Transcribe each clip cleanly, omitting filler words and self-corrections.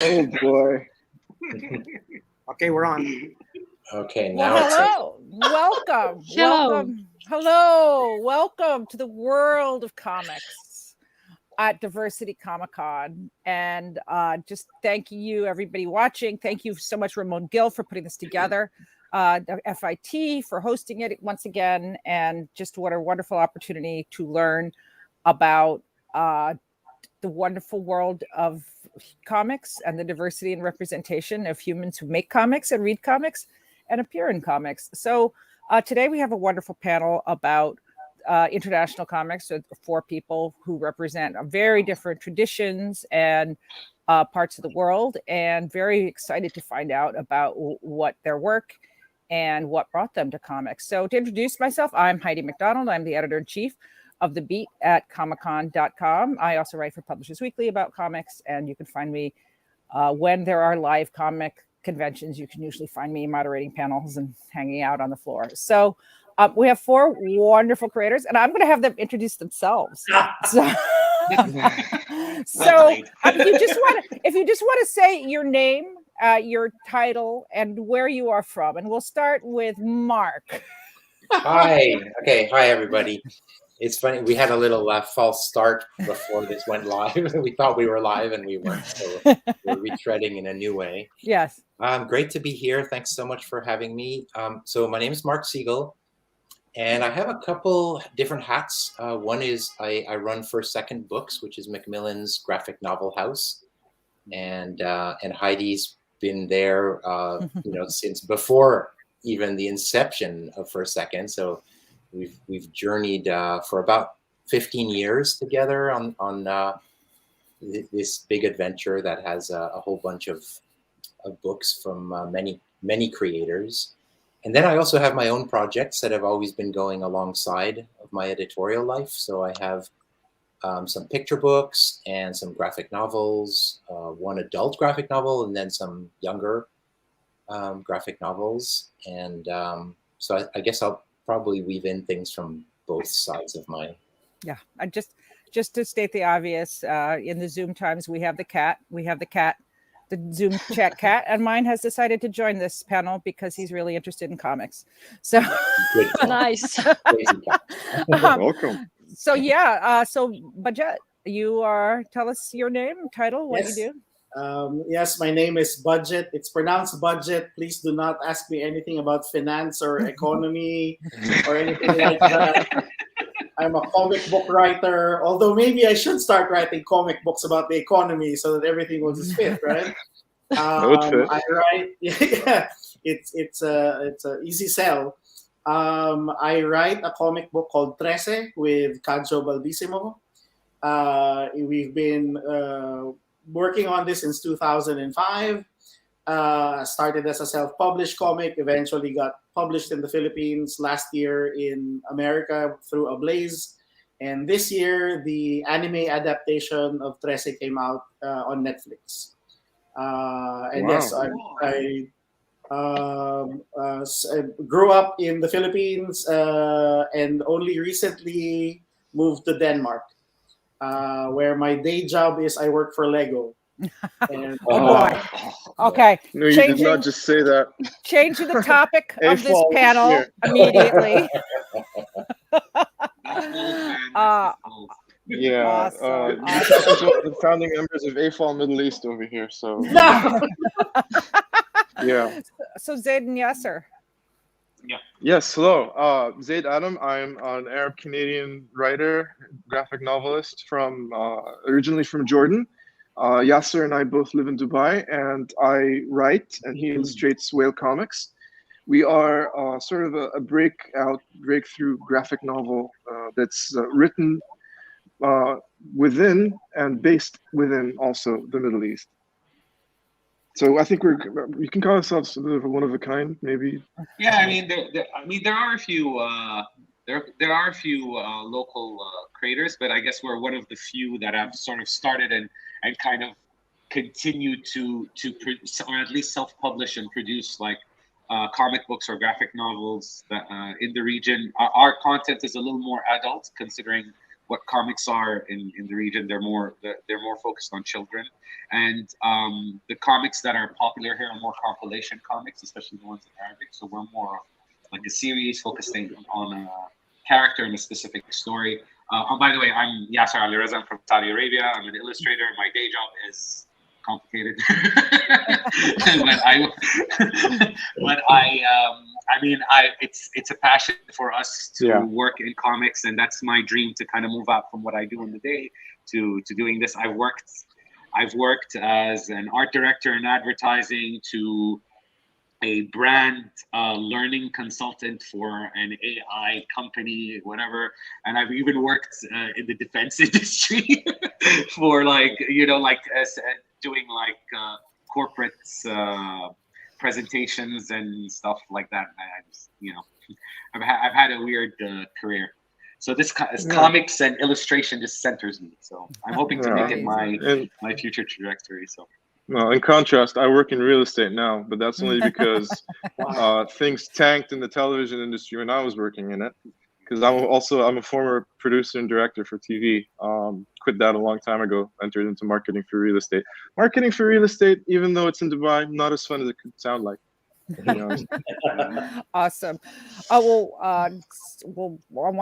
Oh boy. Okay, we're on. Okay, now Well, hello. Welcome. Welcome. Hello. Welcome to the world of comics at Diversity Comic Con. And just thank you, everybody watching. Thank you so much, Ramon Gill, for putting this together. The FIT for hosting it once again. And just what a wonderful opportunity to learn about the wonderful world of comics and the diversity and representation of humans who make comics and read comics and appear in comics. So today we have a wonderful panel about international comics with 4 people who represent very different traditions and parts of the world, and very excited to find out about what their work and what brought them to comics. So to introduce myself, I'm Heidi MacDonald. I'm the editor-in-chief of The Beat at comiccon.com. I also write for Publishers Weekly about comics, and you can find me when there are live comic conventions. You can usually find me moderating panels and hanging out on the floor. So we have 4 wonderful creators, and I'm going to have them introduce themselves. So if you just want to say your name, your title, and where you are from, and we'll start with Mark. Hi. Okay. Hi, everybody. It's funny. We had a little false start before this went live. We thought we were live and we weren't. So we're retreading in a new way. Yes. Great to be here. Thanks so much for having me. So my name is Mark Siegel, and I have a couple different hats. One is I run First Second Books, which is Macmillan's graphic novel house, and Heidi's been there, since before even the inception of First Second. So we've journeyed for about 15 years together on this big adventure that has a whole bunch of books from many creators. And then I also have my own projects that have always been going alongside of my editorial life. So I have some picture books and some graphic novels, one adult graphic novel, and then some younger graphic novels. And so I guess I'll probably weave in things from both sides of mine. Yeah, I just to state the obvious, in the Zoom times, we have the cat, the Zoom chat cat, and mine has decided to join this panel because he's really interested in comics. So nice. Welcome. So so Budjette, tell us your name, title, what you do. Yes, my name is Budjette. It's pronounced Budget. Please do not ask me anything about finance or economy or anything like that. I'm a comic book writer, although maybe I should start writing comic books about the economy so that everything will just fit, right? I write. Yeah, it's a easy sell. I write a comic book called Trece with Cajo Baldissimo. We've been working on this since 2005. Started as a self-published comic, eventually got published in the Philippines, last year in America through Ablaze. And this year, the anime adaptation of Trece came out on Netflix. Yes, I grew up in the Philippines and only recently moved to Denmark, where my day job is I work for Lego. And, oh boy. Okay. No, you did not just say that. Changing the topic of this panel immediately. Yeah. Awesome. This is one of the founding members of AFOL Middle East over here. So yeah. So Zaid and Yasser. Yeah. Yes, hello. Zaid Aladham. I'm an Arab Canadian writer, graphic novelist from originally from Jordan. Yasser and I both live in Dubai, and I write and he illustrates Whale Comics. We are sort of a breakthrough graphic novel that's written within and based within also the Middle East. So I think we can call ourselves a bit of a one of a kind, maybe. Yeah, I mean, there are a few there are a few local creators, but I guess we're one of the few that have sort of started and kind of continue to or at least self-publish and produce like comic books or graphic novels that, in the region. Our content is a little more adult, considering what comics are in the region. They're more focused on children, and the comics that are popular here are more compilation comics, especially the ones in Arabic. So we're more of like a series focusing on a character and a specific story. By the way, I'm Yasser Aladham from Saudi Arabia. I'm an illustrator. My day job is complicated, it's a passion for us to work in comics, and that's my dream, to kind of move out from what I do in the day to doing this. I've worked as an art director in advertising, to a brand learning consultant for an AI company, whatever. And I've even worked in the defense industry for doing corporate presentations and stuff like that. I've had a weird career. So this comics and illustration just centers me. So I'm hoping to make it my future trajectory. So. Well, in contrast, I work in real estate now, but that's only because things tanked in the television industry when I was working in it. Because I'm a former producer and director for TV. Quit that a long time ago. Entered into marketing for real estate. Marketing for real estate, even though it's in Dubai, not as fun as it could sound like. Awesome. I want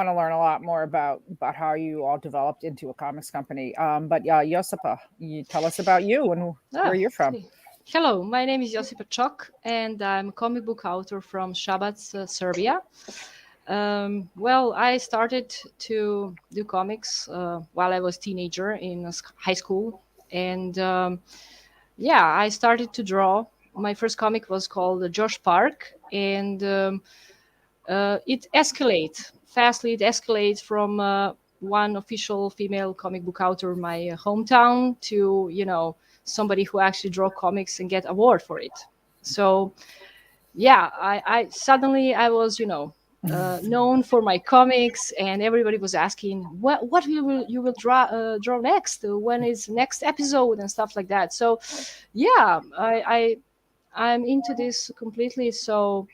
to learn a lot more about how you all developed into a comics company. But Josipa, you tell us about you and where you're from. Hello, my name is Josipa Čok, and I'm a comic book author from Šabac, Serbia. I started to do comics while I was a teenager in high school, and I started to draw. My first comic was called Josh Park, and it escalates fastly. It escalates from one official female comic book author in my hometown to, somebody who actually draw comics and get award for it. So, I suddenly was, known for my comics, and everybody was asking, what you will draw next? When is next episode and stuff like that. So, I'm into this completely. So,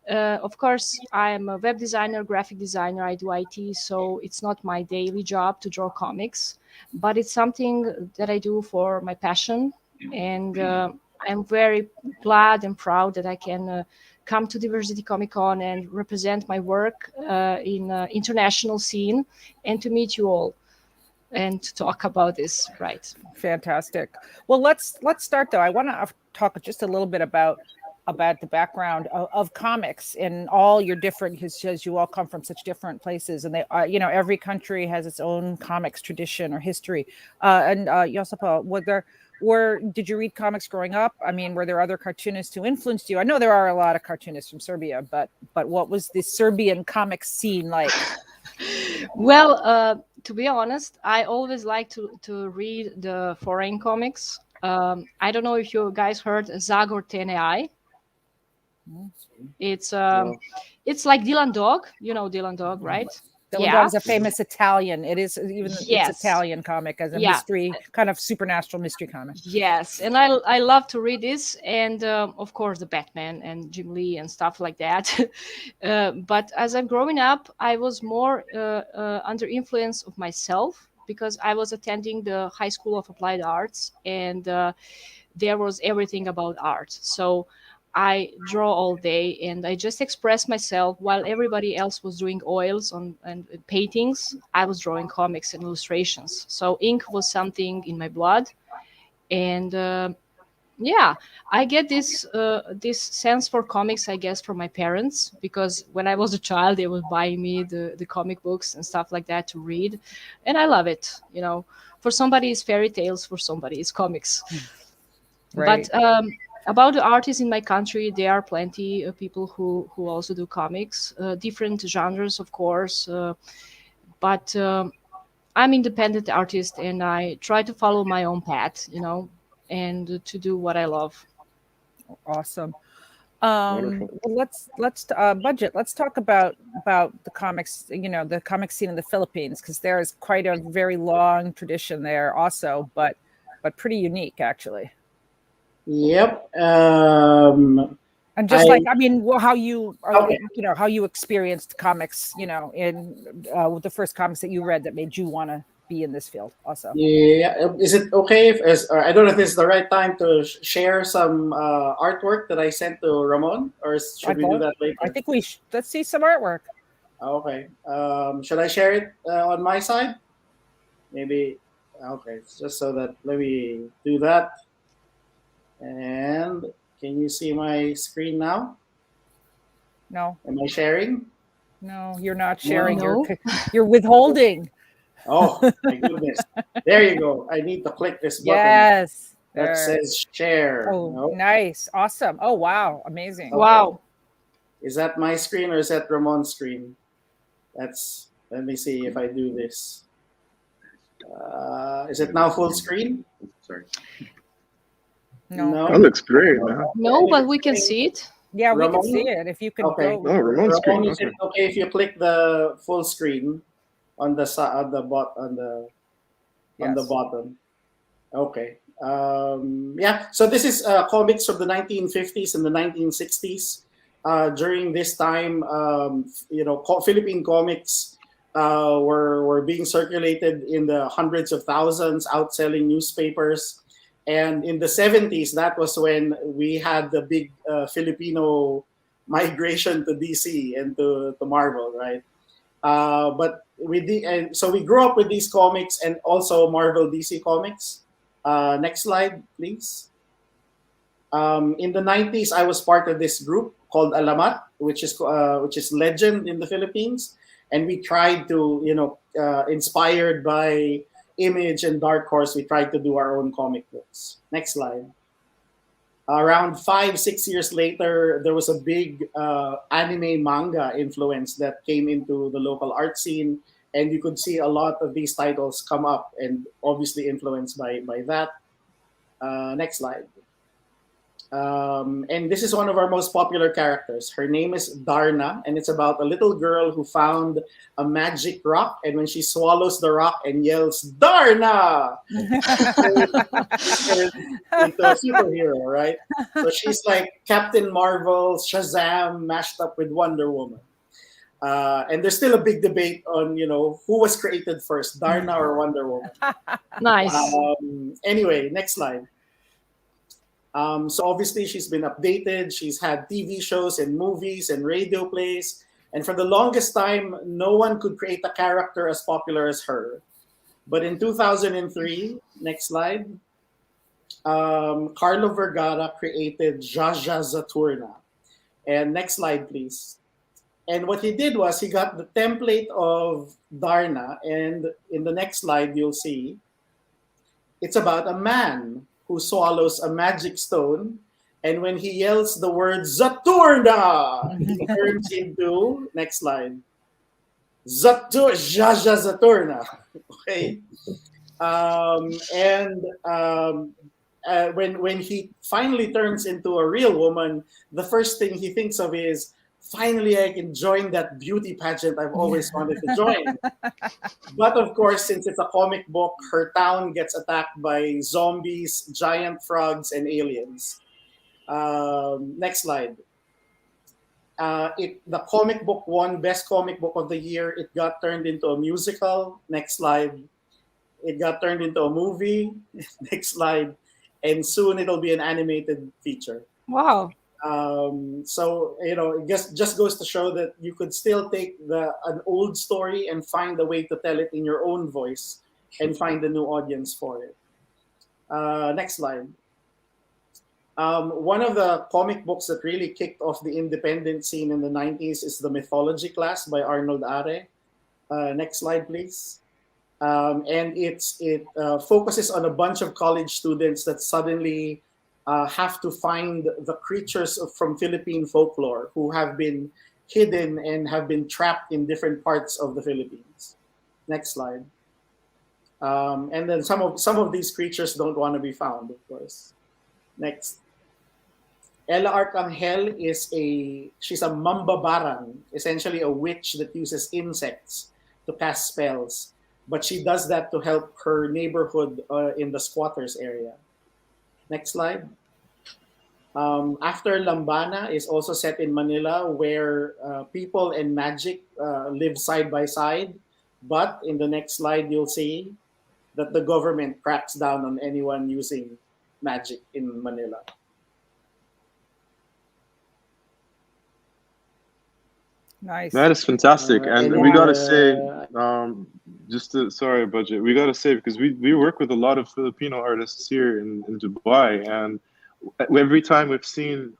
of course, I'm a web designer, graphic designer. I do IT, so it's not my daily job to draw comics, but it's something that I do for my passion. And I'm very glad and proud that I can come to Diversity Comic Con and represent my work in international scene, and to meet you all and to talk about this. Right. Fantastic. Well, let's start though. I want to talk just a little bit about the background of comics in all your different, because you all come from such different places, and they every country has its own comics tradition or history. And Josipa, did you read comics growing up? I mean, were there other cartoonists who influenced you? I know there are a lot of cartoonists from Serbia, but what was the Serbian comics scene like? Well, to be honest, I always like to read the foreign comics. I don't know if you guys heard Zagor Tenei. It's like Dylan Dog. You know Dylan Dog, right? Dylan Dog's a famous Italian. It is it's Italian comic as a mystery, kind of supernatural mystery comic. Yes, and I love to read this, and of course the Batman and Jim Lee and stuff like that. But as I'm growing up, I was more under influence of myself, because I was attending the High School of Applied Arts, and there was everything about art. So I draw all day, and I just express myself while everybody else was doing oils and paintings. I was drawing comics and illustrations. So ink was something in my blood, and I get this sense for comics, I guess, from my parents, because when I was a child, they would buy me the comic books and stuff like that to read, and I love it. For somebody it's fairy tales, for somebody it's comics. Right. But about the artists in my country, there are plenty of people who also do comics, different genres, of course. But I'm independent artist, and I try to follow my own path, and to do what I love. Awesome. Let's Budjette. Let's talk about the comics. The comic scene in the Philippines, because there is quite a very long tradition there, also, but pretty unique, actually. Yep. And just how you are, Okay. how you experienced comics, in with the first comics that you read that made you want to be in this field also. Yeah, is it okay if I don't know if this is the right time to share some artwork that I sent to Ramon, or should we do that later? I think let's see some artwork. Okay. Should I share it on my side? Maybe. Okay. Just so that, let me do that. And can you see my screen now? No. Am I sharing? No, you're not sharing. No. You're withholding. Oh my goodness! There you go. I need to click this button. Yes. That says share. Oh, Nope. nice. Awesome. Oh, wow. Amazing. Okay. Wow. Is that my screen or is that Ramon's screen? Let me see if I do this. Is it now full screen? Sorry. No. That looks great, man. No, but we can see it. Yeah, we Ramon? can see it. If you can Okay. go. Oh, Ramon's screen. Ramon, is it okay if you click the full screen on the bottom? Okay. Yeah. So this is comics from the 1950s and the 1960s. During this time, Philippine comics were being circulated in the hundreds of thousands, outselling newspapers. And in the 70s, that was when we had the big Filipino migration to DC and to Marvel, right? So we grew up with these comics and also Marvel DC comics. Next slide, please. In the 90s, I was part of this group called Alamat, which is legend in the Philippines, and we tried to, inspired by Image and Dark Horse, we tried to do our own comic books. Next slide. Around 5-6 years later, there was a big anime manga influence that came into the local art scene, and you could see a lot of these titles come up, and obviously influenced by that. Next slide. And this is one of our most popular characters. Her name is Darna, and it's about a little girl who found a magic rock, and when she swallows the rock and yells, "Darna!" into a superhero, right? So she's like Captain Marvel, Shazam, mashed up with Wonder Woman. And there's still a big debate on, who was created first, Darna or Wonder Woman. Nice. Anyway, next slide. So obviously she's been updated. She's had TV shows and movies and radio plays. And for the longest time, no one could create a character as popular as her. But in 2003, next slide, Carlo Vergara created Jaja Zaturna. And next slide, please. And what he did was he got the template of Darna. And in the next slide, you'll see it's about a man who swallows a magic stone, and when he yells the word Zaturna, he turns into, next slide, Jaja Zaturna. Okay. When he finally turns into a real woman, the first thing he thinks of is, finally I can join that beauty pageant I've always wanted to join. But of course, since it's a comic book, her town gets attacked by zombies, giant frogs, and aliens. Next slide. The comic book won Best Comic Book of the Year. It got turned into a musical. Next slide. It got turned into a movie. Next slide. And soon it'll be an animated feature. Wow. So it just goes to show that you could still take an old story and find a way to tell it in your own voice and find a new audience for it. Next slide. One of the comic books that really kicked off the independent scene in the 90s is The Mythology Class by Arnold Are. Next slide, please. And it focuses on a bunch of college students that suddenly have to find the creatures from Philippine folklore who have been hidden and have been trapped in different parts of the Philippines. Next slide. And then some of these creatures don't want to be found, of course. Next. Ella Arcangel she's a mambabarang, essentially a witch that uses insects to cast spells. But she does that to help her neighborhood in the squatters area. Next slide. After Lambana is also set in Manila, where people and magic live side by side. But in the next slide, you'll see that the government cracks down on anyone using magic in Manila. Nice. That is fantastic, and and we then, gotta say, sorry, Budget, we gotta say, because we work with a lot of Filipino artists here in Dubai, and every time we've seen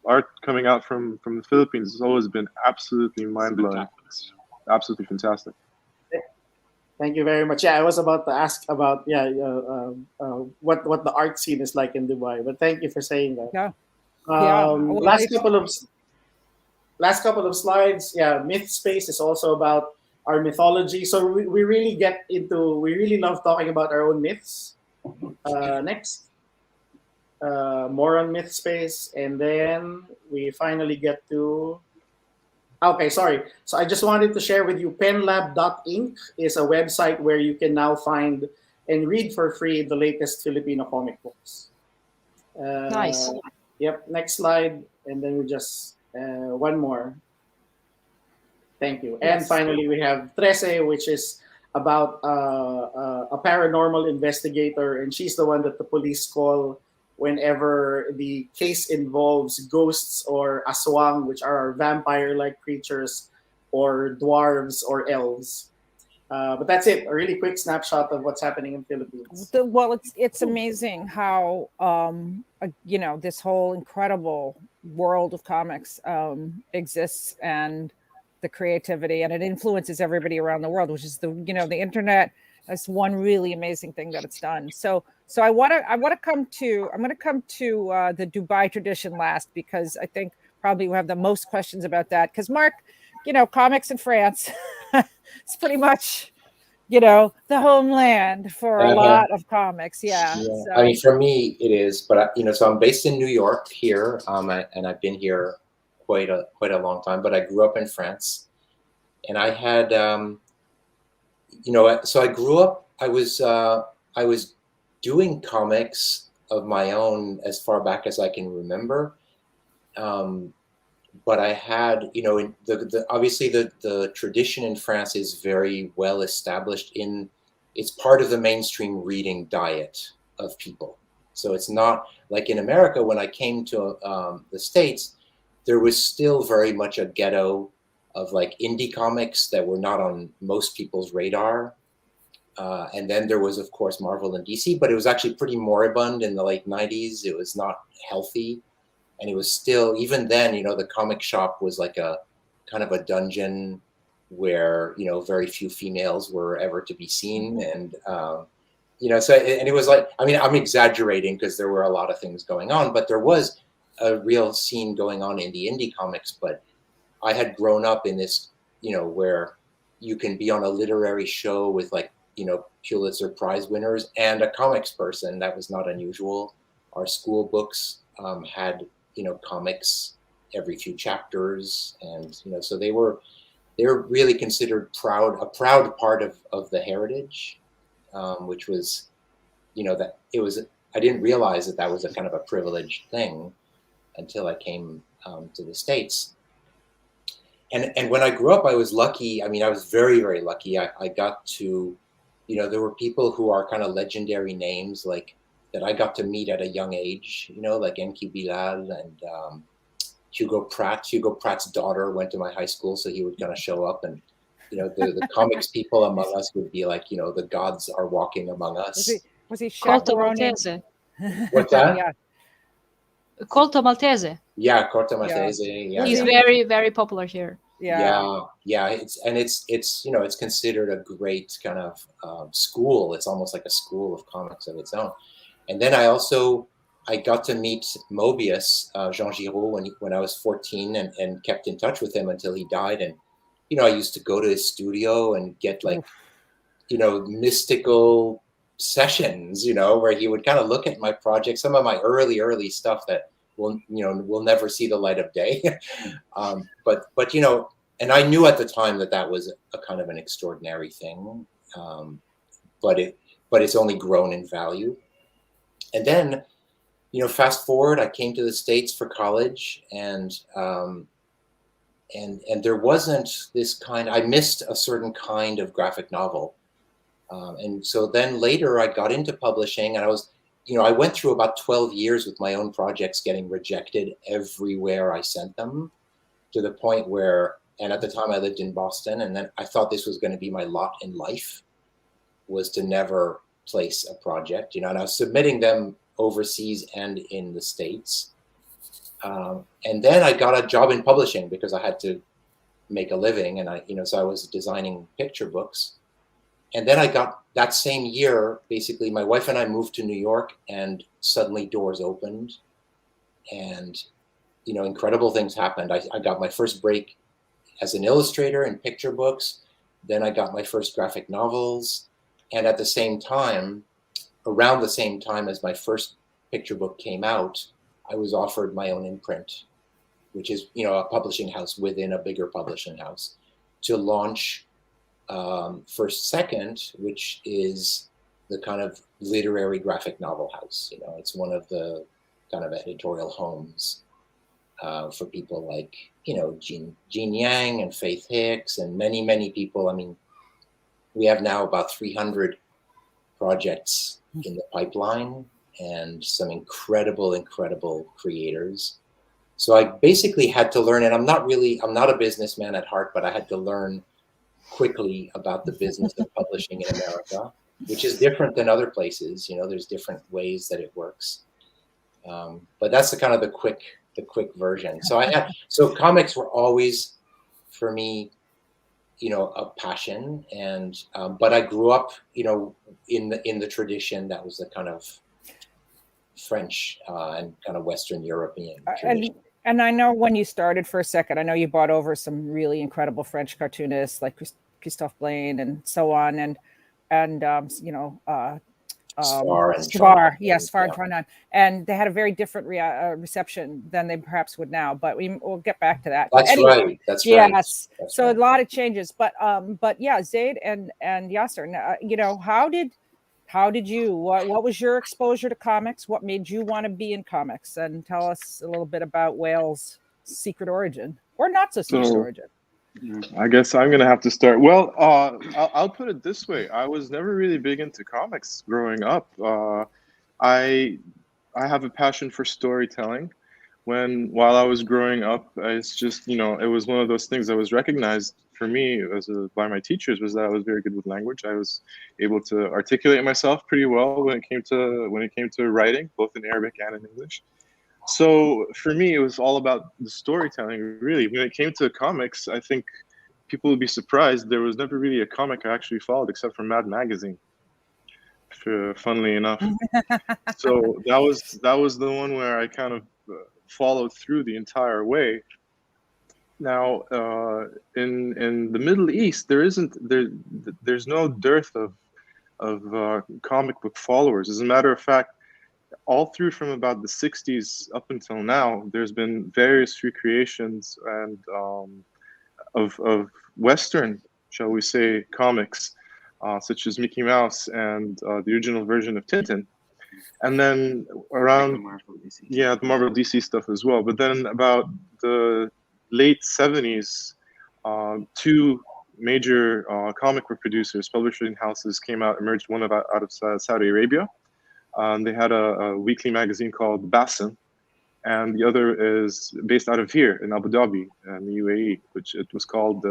art coming out from the Philippines, it's always been absolutely mind-blowing. It's absolutely fantastic. Thank you very much. Yeah, I was about to ask about what the art scene is like in Dubai, but thank you for saying that. Yeah. Last couple of slides. Yeah, Myth Space is also about our mythology. So we really love talking about our own myths. Next. More on Myth Space, and then we finally get to. Okay, sorry. So I just wanted to share with you, penlab.inc is a website where you can now find and read for free the latest Filipino comic books. Nice. Yep, next slide, and then we just one more. Thank you. And finally, we have Trece, which is about a paranormal investigator, and she's the one that the police call whenever the case involves ghosts or aswang, which are vampire-like creatures, or dwarves or elves. But that's it. A really quick snapshot of what's happening in Philippines. Well, it's amazing how this whole incredible world of comics exists, and the creativity, and it influences everybody around the world, which is the internet. That's one really amazing thing that it's done. So I'm going to come to the Dubai tradition last, because I think probably we have the most questions about that. Because Mark, comics in France, it's pretty much, the homeland for a lot of comics. Yeah. So. I mean, for me it is, but so I'm based in New York here, and I've been here quite a long time. But I grew up in France, and I had. So I grew up. I was doing comics of my own as far back as I can remember, but I had, obviously the tradition in France is very well established. It's part of the mainstream reading diet of people. So it's not like in America. When I came to the States, there was still very much a ghetto of like indie comics that were not on most people's radar. And then there was, of course, Marvel and DC, but it was actually pretty moribund in the late 90s. It was not healthy. And it was still, even then, the comic shop was like a kind of a dungeon where, very few females were ever to be seen. And, so, and it was like, I mean, I'm exaggerating because there were a lot of things going on, but there was a real scene going on in the indie comics. But I had grown up in this, where you can be on a literary show with like, Pulitzer Prize winners and a comics person. That was not unusual. Our school books had, comics every few chapters, and so they were really considered a proud part of the heritage, which was, that it was. I didn't realize that was a kind of a privileged thing until I came to the States. And when I grew up, I was lucky. I mean, I was very, very lucky. I got to, there were people who are kind of legendary names, like that I got to meet at a young age, like Enki Bilal and Hugo Pratt. Hugo Pratt's daughter went to my high school, so he would kind of show up, and the comics people among us would be like, the gods are walking among us. Was he Corto chaperoning? Maltese. What's that? Yeah. Corto Maltese. Yeah, Corto Maltese. Yeah. He's very, very popular here. Yeah. It's considered a great kind of school. It's almost like a school of comics of its own. And then I got to meet Mobius, Jean Giraud, when I was 14, and kept in touch with him until he died. And I used to go to his studio and get like, mystical sessions, where he would kind of look at my projects, some of my early stuff that will never see the light of day. But and I knew at the time that was a kind of an extraordinary thing. But it's only grown in value. And then fast forward, I came to the States for college, and there wasn't this kind. I missed a certain kind of graphic novel, and so then later I got into publishing, and I went through about 12 years with my own projects getting rejected everywhere I sent them, to the point where, and at the time I lived in Boston, and then I thought this was going to be my lot in life, was to never place a project, and I was submitting them overseas and in the States. And then I got a job in publishing because I had to make a living, and so I was designing picture books. And then I got, that same year, basically, my wife and I moved to New York, and suddenly doors opened, and incredible things happened. I got my first break as an illustrator in picture books. Then I got my first graphic novels, and at the same time, around the same time as my first picture book came out, I was offered my own imprint, which is, a publishing house within a bigger publishing house, to launch First Second, which is the kind of literary graphic novel house. It's one of the kind of editorial homes for people like, Jean Yang and Faith Hicks and many, many people. I mean, we have now about 300 projects in the pipeline, and some incredible, incredible creators. So I basically had to learn, and I'm not a businessman at heart, but I had to learn quickly about the business of publishing in America, which is different than other places. There's different ways that it works. But that's the quick version. So comics were always, for me, a passion, and but I grew up, in the tradition that was the kind of French and kind of Western European tradition. And I know when you started First Second, I know you brought over some really incredible French cartoonists like Christophe Blaine and so on, and Svar, yes, Svar and Tronan, and they had a very different reception than they perhaps would now. But we'll get back to that. That's right. That's right. Yes. So right. A lot of changes, but yeah, Zaid and Yasser, how did you? What was your exposure to comics? What made you want to be in comics? And tell us a little bit about Whale's secret origin, or not so secret origin. I guess I'm gonna have to start. Well, I'll put it this way: I was never really big into comics growing up. I have a passion for storytelling. While I was growing up, it's just it was one of those things that was recognized for me by my teachers, was that I was very good with language. I was able to articulate myself pretty well when it came to writing, both in Arabic and in English. So for me, it was all about the storytelling, really. When it came to comics, I think people would be surprised. There was never really a comic I actually followed except for Mad Magazine, funnily enough. So that was the one where I kind of followed through the entire way. Now, in the Middle East, there's no dearth of comic book followers. As a matter of fact, all through from about the 60s up until now, there's been various recreations and of Western, shall we say, comics, such as Mickey Mouse and the original version of Tintin. And then around, the Marvel DC stuff as well. But then about the late 70s, two major comic book producers, publishing houses emerged, one out of Saudi Arabia. They had a weekly magazine called Basim, and the other is based out of here in Abu Dhabi in the UAE, which it was called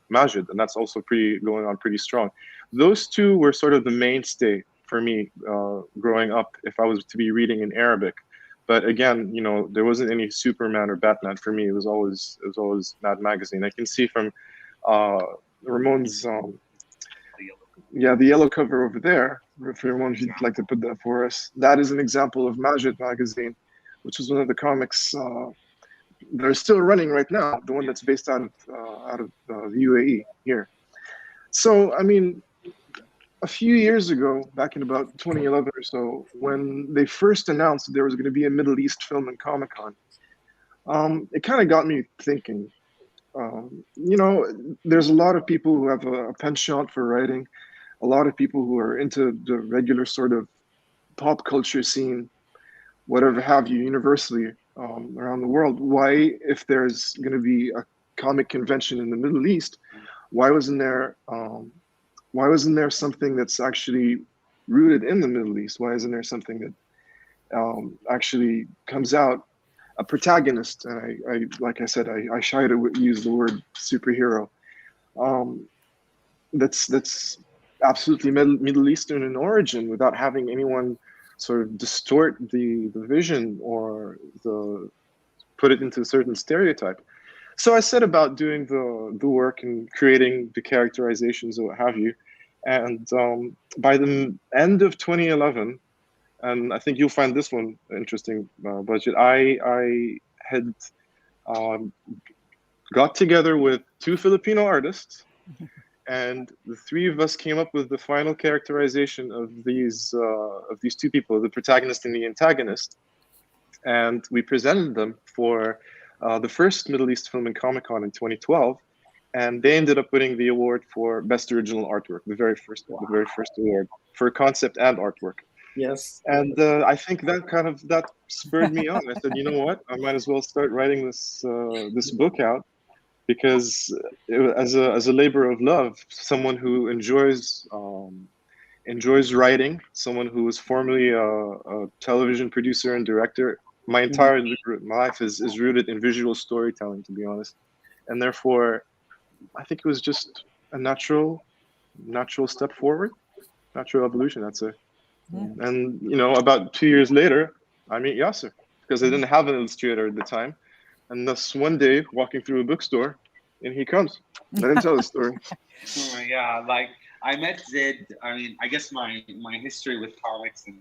Majid, and that's also going on pretty strong. Those two were sort of the mainstay for me growing up if I was to be reading in Arabic. But again, there wasn't any Superman or Batman for me. It was always Mad Magazine. I can see from Ramon's the yellow cover over there. If Ramon, if you'd like to put that for us, that is an example of Majid magazine, which is one of the comics that are still running right now. The one that's based out of the UAE here. So I mean, a few years ago, back in about 2011 or so, when they first announced that there was going to be a Middle East Film and Comic-Con, it kind of got me thinking. There's a lot of people who have a penchant for writing, a lot of people who are into the regular sort of pop culture scene. whatever have you, universally around the world. Why, if there's going to be a comic convention in the Middle East, why wasn't there something that's actually rooted in the Middle East? Why isn't there something that actually comes out, a protagonist? And I like I said, I shy to use the word superhero. That's absolutely Middle Eastern in origin, without having anyone sort of distort the vision or put it into a certain stereotype. So I set about doing the work and creating the characterizations or what have you. And by the end of 2011, and I think you'll find this one interesting, Budjette, I had got together with 2 Filipino artists, and the 3 of us came up with the final characterization of these 2 people, the protagonist and the antagonist, and we presented them for the first Middle East Film and Comic Con in 2012, and they ended up winning the award for Best Original Artwork, the very first award for concept and artwork. Yes. And I think that spurred me on. I said, you know what, I might as well start writing this book out, because as a labor of love, someone who enjoys writing, someone who was formerly a television producer and director, my entire life is rooted in visual storytelling, to be honest, and therefore I think it was just a natural step forward, natural evolution, I'd say. And about 2 years later, I meet Yasser, because I didn't have an illustrator at the time. And thus one day, walking through a bookstore, and he comes. I didn't tell the story. Yeah, like I met Zaid. I mean, I guess my history with comics and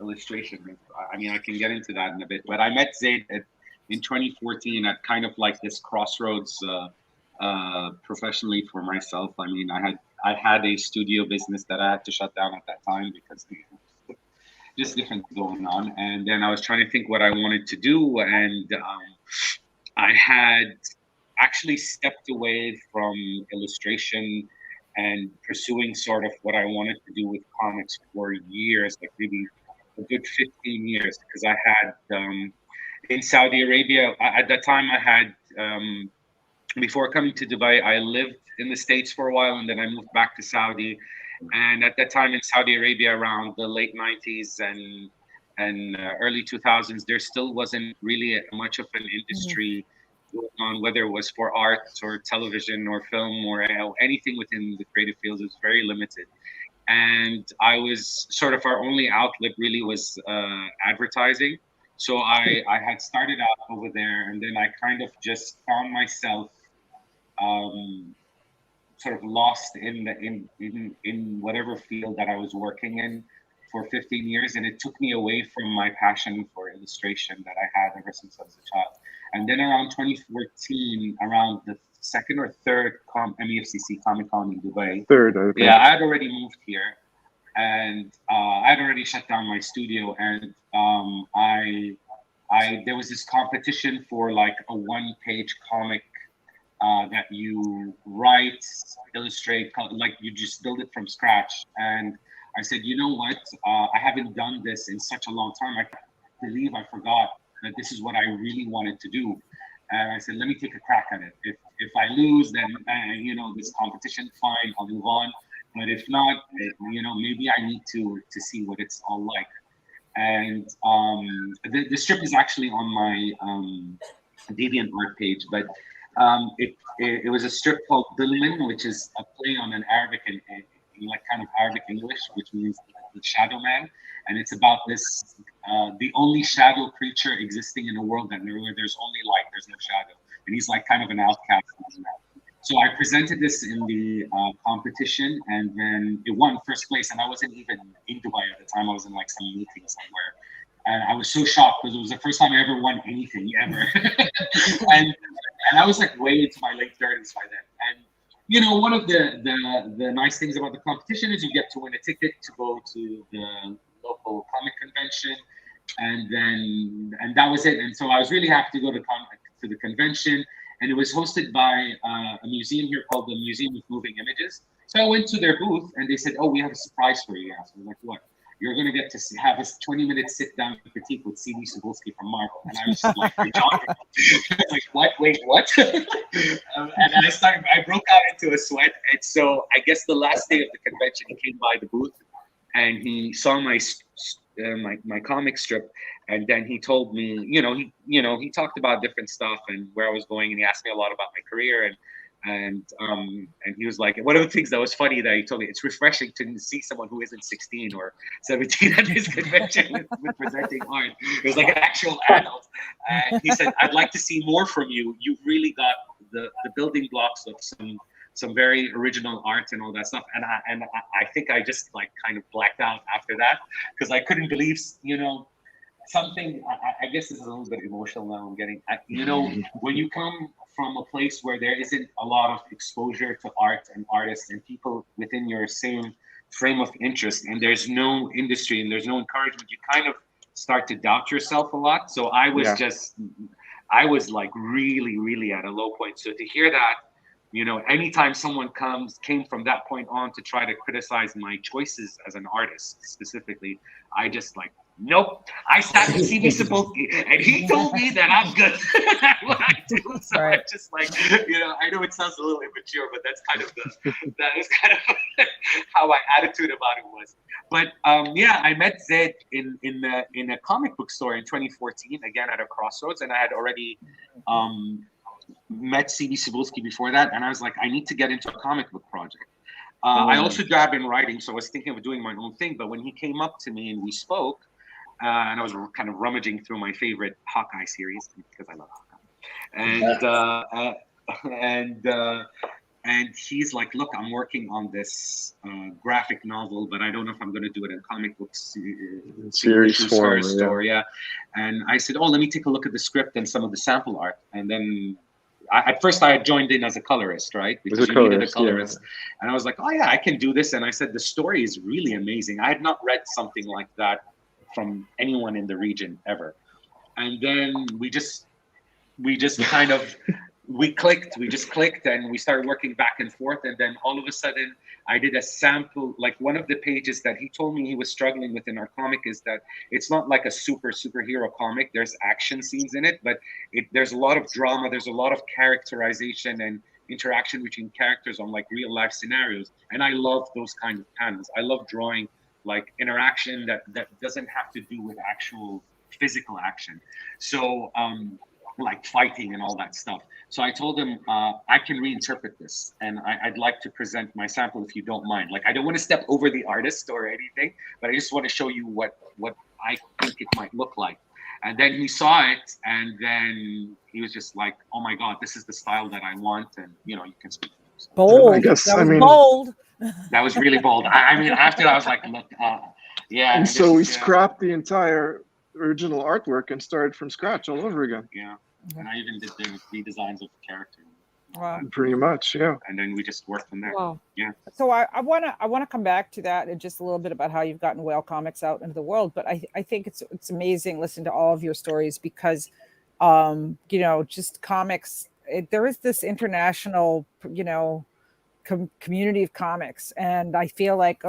illustration, I mean, I can get into that in a bit. But I met Zaid in 2014 at kind of like this crossroads professionally for myself. I mean, I had a studio business that I had to shut down at that time because just different going on. And then I was trying to think what I wanted to do, and I had actually stepped away from illustration and pursuing sort of what I wanted to do with comics for years, like maybe a good 15 years, because I had in Saudi Arabia at that time. I had before coming to Dubai, I lived in the States for a while, and then I moved back to Saudi. And at that time in Saudi Arabia, around the late 90s and early 2000s, there still wasn't really much of an industry going on, whether it was for art or television or film or anything within the creative fields. It was very limited. And I was sort of, our only outlet really was advertising. So I had started out over there, and then I kind of just found myself sort of lost in whatever field that I was working in for 15 years. And it took me away from my passion for illustration that I had ever since I was a child. And then around 2014, around the second or third MEFCC Comic Con in Dubai. Third, okay. Yeah, I had already moved here, and I had already shut down my studio, and there was this competition for like a one-page comic that you write, illustrate, like you just build it from scratch. And I said, you know what? I haven't done this in such a long time. I believe I forgot that this is what I really wanted to do. And I said, let me take a crack at it. If I lose, then this competition, fine, I'll move on. But if not, maybe I need to see what it's all like. And the strip is actually on my DeviantArt page, but it was a strip called Dhulman, which is a play on an Arabic and like kind of Arabic English, which means the shadow man. And it's about this, the only shadow creature existing in a world that where there's only light, there's no shadow. And he's like kind of an outcast. So I presented this in the competition, and then it won first place. And I wasn't even in Dubai at the time. I was in like some meeting somewhere. And I was so shocked because it was the first time I ever won anything ever. and I was like way into my late 30s by then. And one of the nice things about the competition is you get to win a ticket to go to the local comic convention, and that was it. And so I was really happy to go to the convention, and it was hosted by a museum here called the Museum of Moving Images. So I went to their booth, and they said, "Oh, we have a surprise for you guys." I was like, "What?" you're going to get to have a 20-minute sit-down critique with C.B. Cebulski from Marvel. And I was just like, you're joking. Like, what? Wait, what? And I broke out into a sweat. And so I guess the last day of the convention, he came by the booth and he saw my comic strip. And then he told me, he talked about different stuff and where I was going. And he asked me a lot about my career. And he was like, one of the things that was funny that he told me, it's refreshing to see someone who isn't 16 or 17 at this convention with presenting art. It was like an actual adult. And he said, I'd like to see more from you. You've really got the building blocks of some very original art and all that stuff. And I think I just like kind of blacked out after that because I couldn't believe, something. I guess this is a little bit emotional now. I'm getting, when you come from a place where there isn't a lot of exposure to art and artists and people within your same frame of interest, and there's no industry and there's no encouragement, you kind of start to doubt yourself a lot. So I was like really, really at a low point. So to hear that, anytime someone came from that point on to try to criticize my choices as an artist specifically, I just like, nope. I sat with C.B. Cebulski, and he told me that I'm good at what I do. So I'm just like, I know it sounds a little immature, but that's kind of how my attitude about it was. But I met Zaid in a comic book store in 2014, again at a crossroads, and I had already met C.B. Cebulski before that, and I was like, I need to get into a comic book project. I also dab in writing, so I was thinking of doing my own thing. But when he came up to me and we spoke, and I was kind of rummaging through my favorite Hawkeye series because I love Hawkeye, and he's like, look, I'm working on this graphic novel, but I don't know if I'm going to do it in comic books series form, And I said, let me take a look at the script and some of the sample art. And then at first I had joined in as a colorist, right? Because you needed a colorist. Yeah. And I was like, oh yeah, I can do this. And I said, the story is really amazing. I had not read something like that from anyone in the region ever. And then we just kind of, we just clicked and we started working back and forth. And then all of a sudden I did a sample, like one of the pages that he told me he was struggling with in our comic is that it's not like a superhero comic. There's action scenes in it, but there's a lot of drama. There's a lot of characterization and interaction between characters on like real life scenarios. And I love those kind of panels. I love drawing like interaction that doesn't have to do with actual physical action. So like fighting and all that stuff. So I told him, I can reinterpret this and I'd like to present my sample if you don't mind. Like, I don't want to step over the artist or anything, but I just want to show you what I think it might look like. And then he saw it and then he was just like, oh my God, this is the style that I want. And, you can speak. Bold. Bold. That was really bold. I mean, after that, I was like, look, yeah. And so we scrapped the entire original artwork and started from scratch all over again. Yeah. And I even did the redesigns of the character. Wow. Pretty much, yeah. And then we just worked from there. Wow. Yeah. So I wanna come back to that and just a little bit about how you've gotten Whale Comics out into the world. But I think it's amazing listening to all of your stories because just comics. There is this international community of comics, and I feel like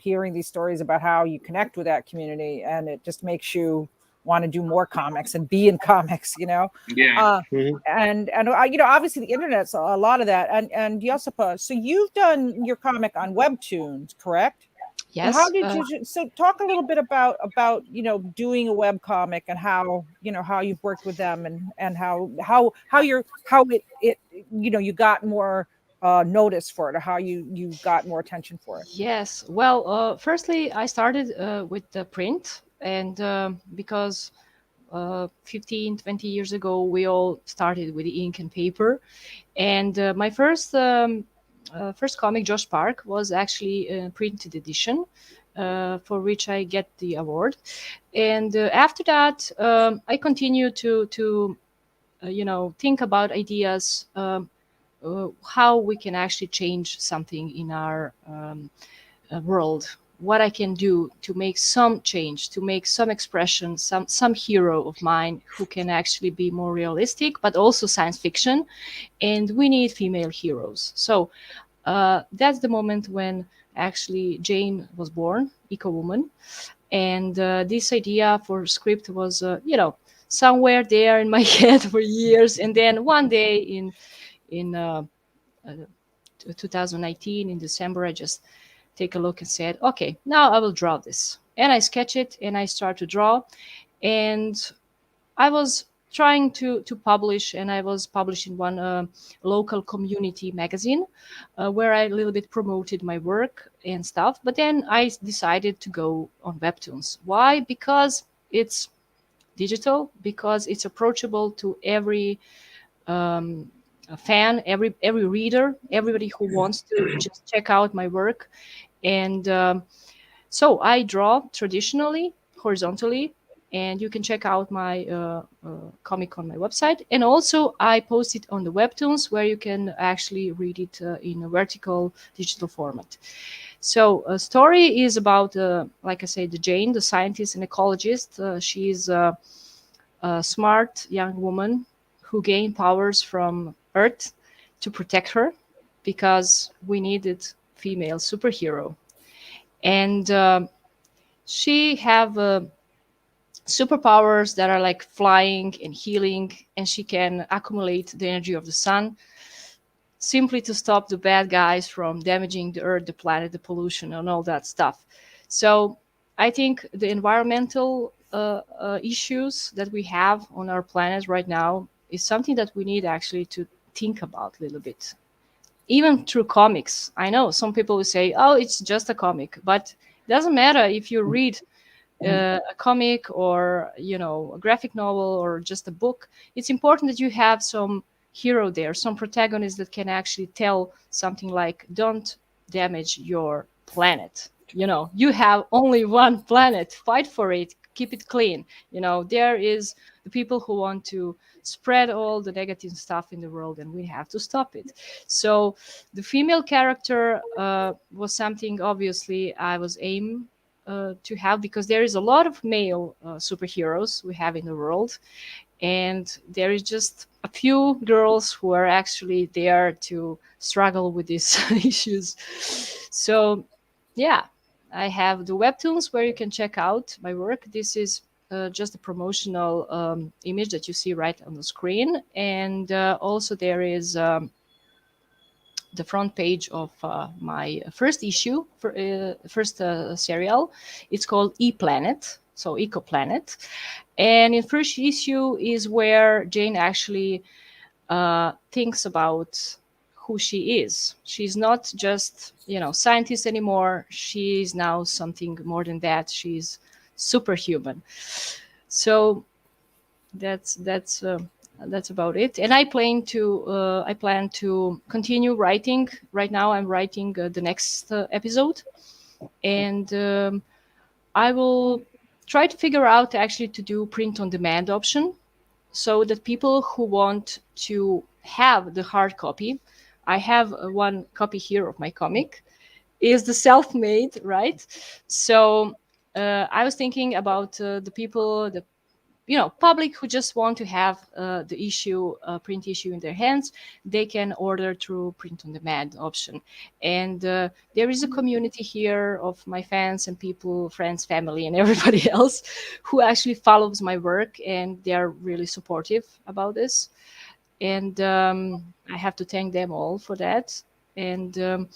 hearing these stories about how you connect with that community, and it just makes you want to do more comics and be in comics, Yeah. And obviously the internet's a lot of that. And Josipa, so you've done your comic on Webtoons, correct? Yes. And how did you? So talk a little bit about doing a web comic and how you've worked with them and how you got more notice for it, or how you got more attention for it. Yes. Well, firstly, I started with the print. And because 15, 20 years ago, we all started with ink and paper. And my first comic, Josh Park, was actually a printed edition, for which I get the award. And after that, I continued to think about ideas, how we can actually change something in our world. What I can do to make some change, to make some expression, some hero of mine who can actually be more realistic, but also science fiction. And we need female heroes. So that's the moment when actually Jane was born. Eco Woman. And this idea for script was, somewhere there in my head for years. And then one day in 2019, in December, I just take a look and said, okay, now I will draw this. And I sketch it and I start to draw. And I was trying to publish, and I was published in one local community magazine where I a little bit promoted my work and stuff. But then I decided to go on Webtoons. Why? Because it's digital, because it's approachable to every fan, every reader, everybody who wants to just check out my work. And so I draw traditionally, horizontally, and you can check out my comic on my website. And also I post it on the Webtoons, where you can actually read it in a vertical digital format. So a story is about, like I say, the Jane, the scientist and ecologist. She's a smart young woman who gained powers from Earth to protect her, because we needed female superhero. And she have superpowers that are like flying and healing, and she can accumulate the energy of the sun simply to stop the bad guys from damaging the earth, the planet, the pollution, and all that stuff. So I think the environmental issues that we have on our planet right now is something that we need actually to think about a little bit. Even through comics. I know some people will say, oh, it's just a comic, but it doesn't matter if you read a comic or, a graphic novel or just a book. It's important that you have some hero there, some protagonist that can actually tell something like, don't damage your planet. You have only one planet, fight for it, keep it clean. There is the people who want to spread all the negative stuff in the world, and we have to stop it. So the female character was something obviously I was aiming to have, because there is a lot of male superheroes we have in the world, and there is just a few girls who are actually there to struggle with these issues. So yeah, I have the Webtoons where you can check out my work. This is just a promotional image that you see right on the screen. And also there is the front page of my first issue, first serial. It's called E-Planet, so Eco-Planet. And in first issue is where Jane actually thinks about who she is. She's not just, scientist anymore. She is now something more than that. She's superhuman. So that's about it. And I plan to continue writing. Right now I'm writing the next episode, and I will try to figure out actually to do print on demand option, so that people who want to have the hard copy, I have one copy here of my comic, is the self-made, right? So I was thinking about the people, the public who just want to have the issue, print issue in their hands. They can order through print on demand option. And there is a community here of my fans and people, friends, family, and everybody else who actually follows my work, and they are really supportive about this. And I have to thank them all for that. And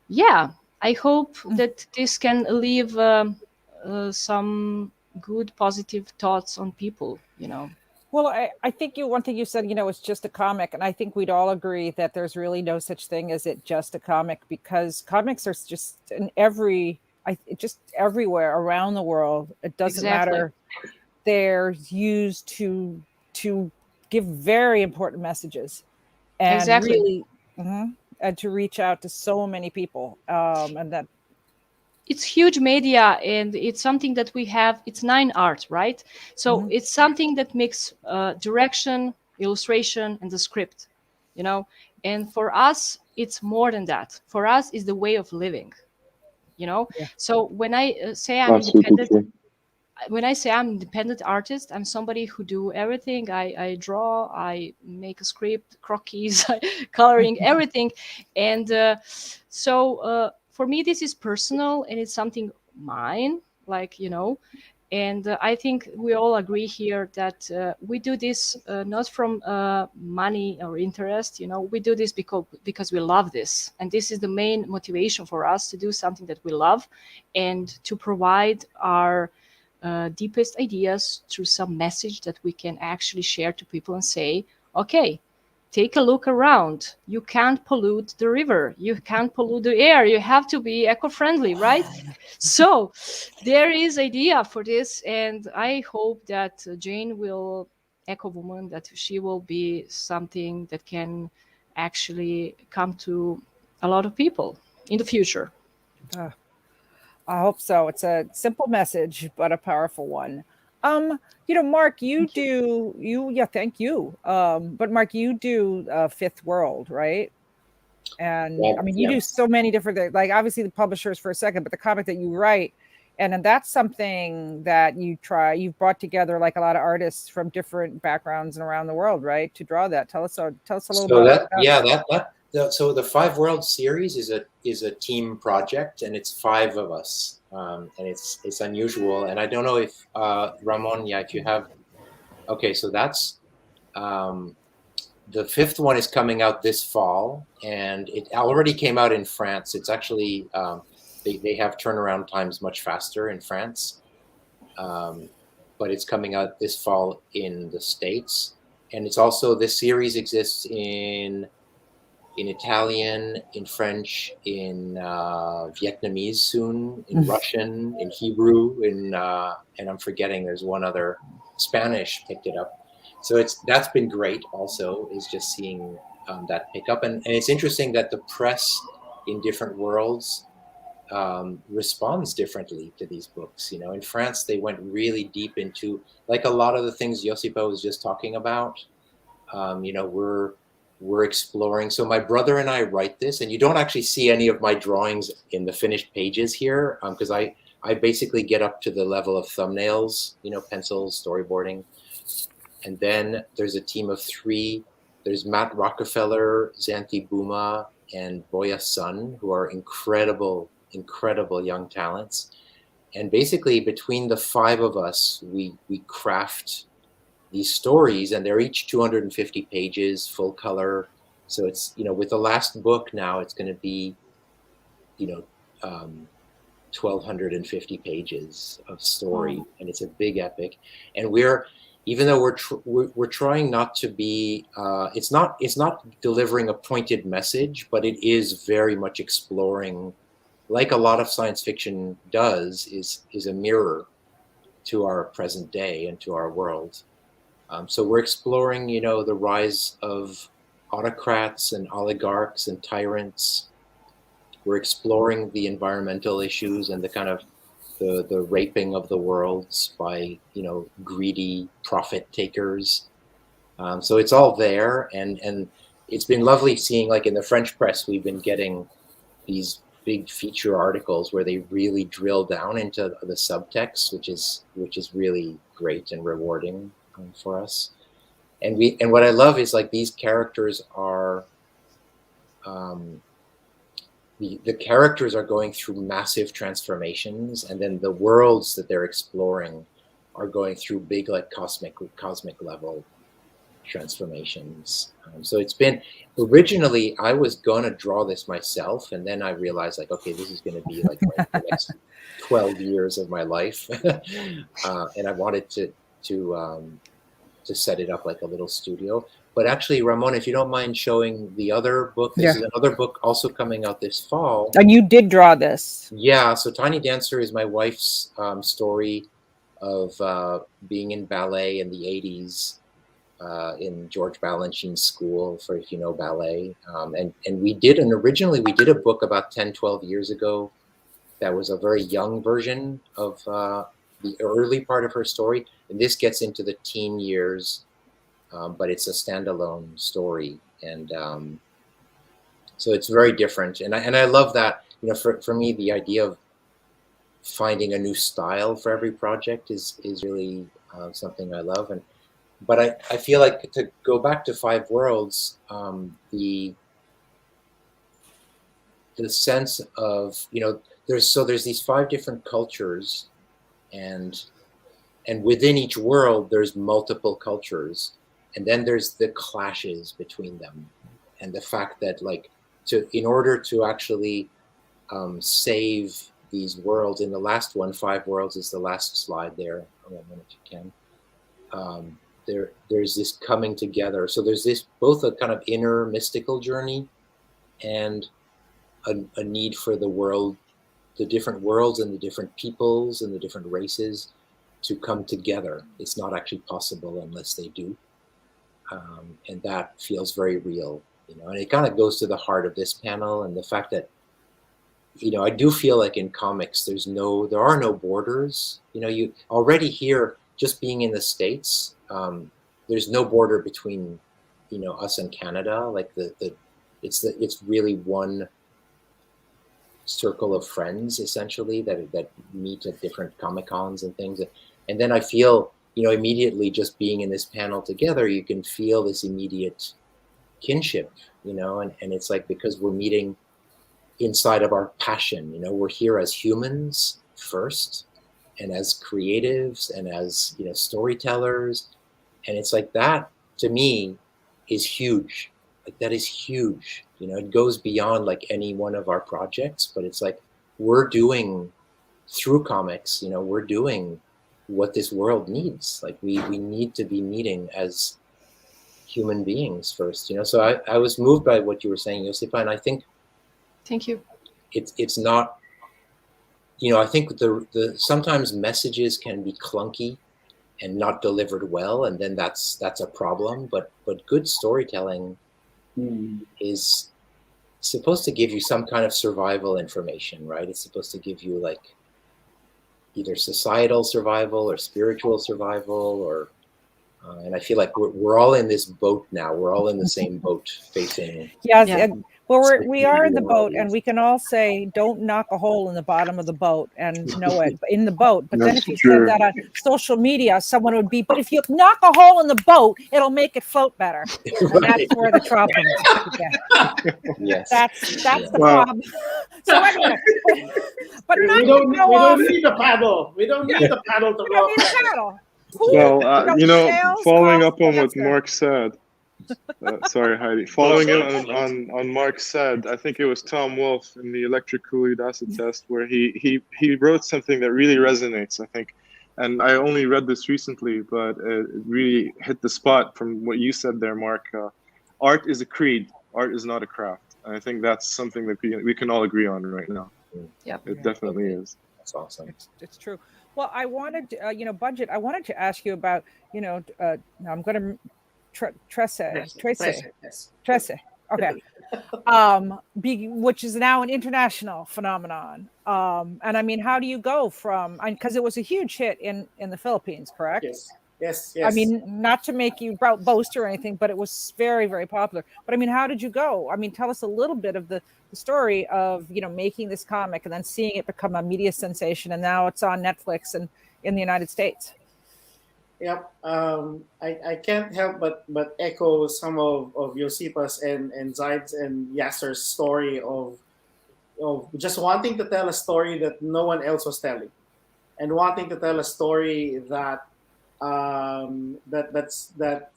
yeah, I hope that this can leave some good positive thoughts on people. Well, I think one thing you said, it's just a comic, and I think we'd all agree that there's really no such thing as it just a comic, because comics are just just everywhere around the world. It doesn't matter. They're used to give very important messages, and really, and to reach out to so many people, and that. It's huge media, and it's something that we have. It's 9 art, right? So it's something that makes direction, illustration, and the script, and for us it's more than that. For us is the way of living, So when I say I'm independent, artist, I'm somebody who do everything. I draw, I make a script, croquis, coloring, everything. And so for me, this is personal, and it's something mine, like, and I think we all agree here that we do this not from money or interest. We do this because we love this, and this is the main motivation for us to do something that we love, and to provide our deepest ideas through some message that we can actually share to people and say, okay, take a look around. You can't pollute the river. You can't pollute the air. You have to be eco-friendly, right? So there is idea for this. And I hope that Jane will, Eco-Woman, that she will be something that can actually come to a lot of people in the future. I hope so. It's a simple message, but a powerful one. Mark, thank you. But Mark, you do Fifth World, right? And you do so many different things, like obviously the publishers for a second, but the comic that you write, and then that's something that you've brought together like a lot of artists from different backgrounds and around the world, right? To draw that. Tell us a little bit about that. So the Five World series is a team project, and it's 5 of us, and it's unusual. And I don't know if Ramon, if you have. Okay, so that's the 5th one is coming out this fall, and it already came out in France. It's actually they have turnaround times much faster in France, but it's coming out this fall in the States, and it's also, this series exists in Italian, in French, in Vietnamese soon, in Russian, in Hebrew, and I'm forgetting, there's one other, Spanish picked it up. So that's been great also, is just seeing that pick up. And it's interesting that the press in different worlds responds differently to these books. In France, they went really deep into, like a lot of the things Josipa was just talking about. We're exploring. So my brother and I write this, and you don't actually see any of my drawings in the finished pages here, because I basically get up to the level of thumbnails, pencils, storyboarding. And then there's a team of 3. There's Matt Rockefeller, Xanthi Buma, and Boya Sun, who are incredible young talents. And basically between the 5 of us, we craft these stories, and they're each 250 pages, full color. So it's, with the last book now, it's going to be, 1,250 pages of story, and it's a big epic. And even though we're trying not to be, it's not delivering a pointed message, but it is very much exploring, like a lot of science fiction does, is a mirror to our present day and to our world. So we're exploring, the rise of autocrats and oligarchs and tyrants. We're exploring the environmental issues and the kind of the raping of the worlds by, greedy profit takers. So it's all there, and it's been lovely seeing, like in the French press, we've been getting these big feature articles where they really drill down into the subtext, which is really great and rewarding for us. And what I love is, like, these characters are the characters are going through massive transformations, and then the worlds that they're exploring are going through big, like, cosmic level transformations. So it's been, originally I was gonna draw this myself, and then I realized, like, okay, this is gonna be like the next 12 years of my life, and I wanted to set it up like a little studio. But actually, Ramon, if you don't mind showing the other book, this is another book also coming out this fall. And you did draw this. Yeah, so Tiny Dancer is my wife's story of being in ballet in the 80s in George Balanchine's school, for, if you know ballet. And originally we did a book about 10, 12 years ago that was a very young version of the early part of her story. And this gets into the teen years. But it's a standalone story, and so it's very different. And I love that. For me, the idea of finding a new style for every project is really something I love. But I feel like, to go back to 5 Worlds, the sense of, there's these 5 different cultures, and within each world there's multiple cultures, and then there's the clashes between them, and the fact that like in order to actually save these worlds, in the last one, 5 worlds is the last slide there. Oh, a minute, you can. There's this coming together. So there's this both a kind of inner mystical journey and a need for the world, the different worlds and the different peoples and the different races to come together. It's not actually possible unless they do. And that feels very real, you know, and it kind of goes to the heart of this panel and the fact that, you know, I do feel like in comics, there are no borders. You know, you already here, just being in the States, there's no border between, you know, us and Canada. Like it's really one circle of friends essentially that meet at different Comic-Cons and things. And then I feel, you know, immediately just being in this panel together, you can feel this immediate kinship, you know, and it's like, because we're meeting inside of our passion, you know, we're here as humans first, and as creatives, and as, you know, storytellers. And it's like that, to me, is huge. Like that is huge. You know, it goes beyond like any one of our projects, but it's like we're doing through comics, you know, we're doing what this world needs. Like we need to be meeting as human beings first, you know. So I was moved by what you were saying, Josipa, and I think Thank you. It's not, you know, I think the sometimes messages can be clunky and not delivered well, and then that's a problem. But good storytelling is supposed to give you some kind of survival information, right? It's supposed to give you like either societal survival or spiritual survival, or and I feel like we're all in this boat now. We're all in the same boat facing. Yes. Yeah. Well, we are in the boat, and we can all say, "Don't knock a hole in the bottom of the boat," and know it in the boat. But then, if you said that on social media, someone would be, "But if you knock a hole in the boat, it'll make it float better." And that's where the trouble is. Yes, That's the problem. So anyway, but We not don't to go off. need a paddle. We don't need the paddle to We don't go. need a paddle. Well, you know, Sales following calls, up on what that's it. Mark said. Sorry, Heidi. Following on Mark said, I think it was Tom Wolfe in the Electric Coolidge Acid Test, where he wrote something that really resonates, I think. And I only read this recently, but it really hit the spot from what you said there, Mark. Art is a creed. Art is not a craft. And I think that's something that we can all agree on right now. Yep. It definitely is. that's awesome. It's true. Well, I wanted to, you know, Budjette, I wanted to ask you about, you know, I'm going to Trece. Okay. Which is now an international phenomenon. And I mean, how do you go from, because it was a huge hit in the Philippines, correct? Yes. I mean, not to make you boast or anything, but it was very, very popular. But I mean, how did you go? I mean, tell us a little bit of the story of, you know, making this comic and then seeing it become a media sensation, and now it's on Netflix and in the United States. Yep. I can't help but echo some of Josipa's and Zaid's and Yasser's story of just wanting to tell a story that no one else was telling, and wanting to tell a story that that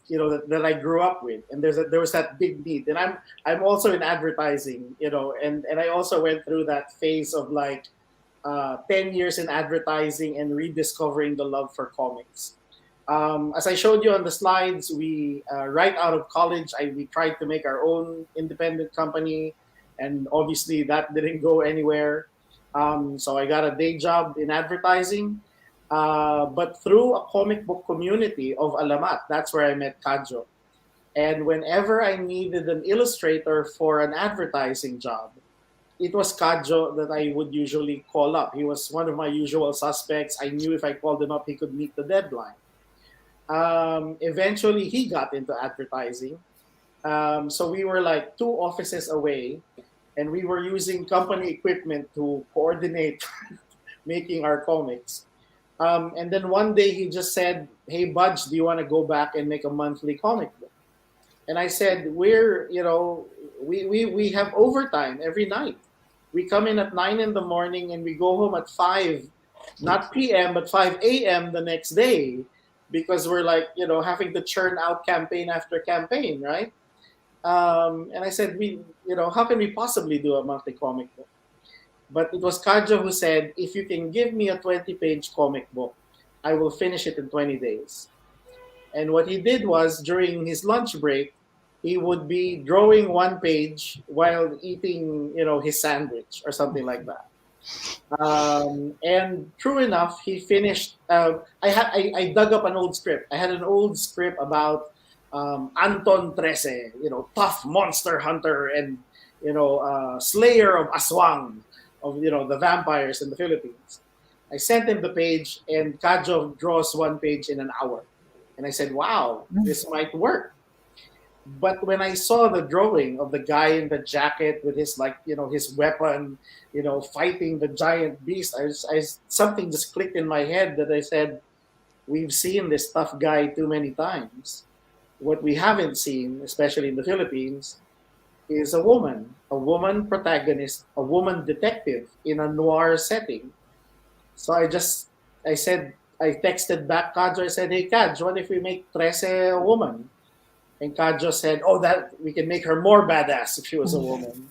I grew up with, and there was that big need. And I'm also in advertising, you know, and I also went through that phase of like 10 years in advertising and rediscovering the love for comics. As I showed you on the slides, we right out of college, we tried to make our own independent company, and obviously that didn't go anywhere. So I got a day job in advertising. But through a comic book community of Alamat, that's where I met Kadjo. And whenever I needed an illustrator for an advertising job, it was Kadjo that I would usually call up. He was one of my usual suspects. I knew if I called him up, he could meet the deadline. Eventually, he got into advertising. So we were like 2 offices away, and we were using company equipment to coordinate making our comics. And then one day he just said, "Hey, Budge, do you want to go back and make a monthly comic book?" And I said, we have overtime every night. We come in at 9 in the morning and we go home at 5, not p.m., but 5 a.m. the next day, because we're like, having to churn out campaign after campaign, right? And I said, how can we possibly do a monthly comic book? But it was Kadjo who said, if you can give me a 20-page comic book, I will finish it in 20 days. And what he did was, during his lunch break, he would be drawing one page while eating, his sandwich or something like that. And true enough, he finished. I dug up an old script. I had an old script about Anton 13, tough monster hunter and slayer of aswang, of the vampires in the Philippines. I sent him the page, and Kadjo draws one page in an hour. And I said, wow, this might work. But when I saw the drawing of the guy in the jacket with his his weapon, fighting the giant beast, something just clicked in my head that I said, we've seen this tough guy too many times. What we haven't seen, especially in the Philippines, is a woman protagonist, a woman detective in a noir setting. So I texted back Kadjo. I said, hey, Kadjo, what if we make 13 a woman? And Kadjo said, that we can make her more badass if she was a woman.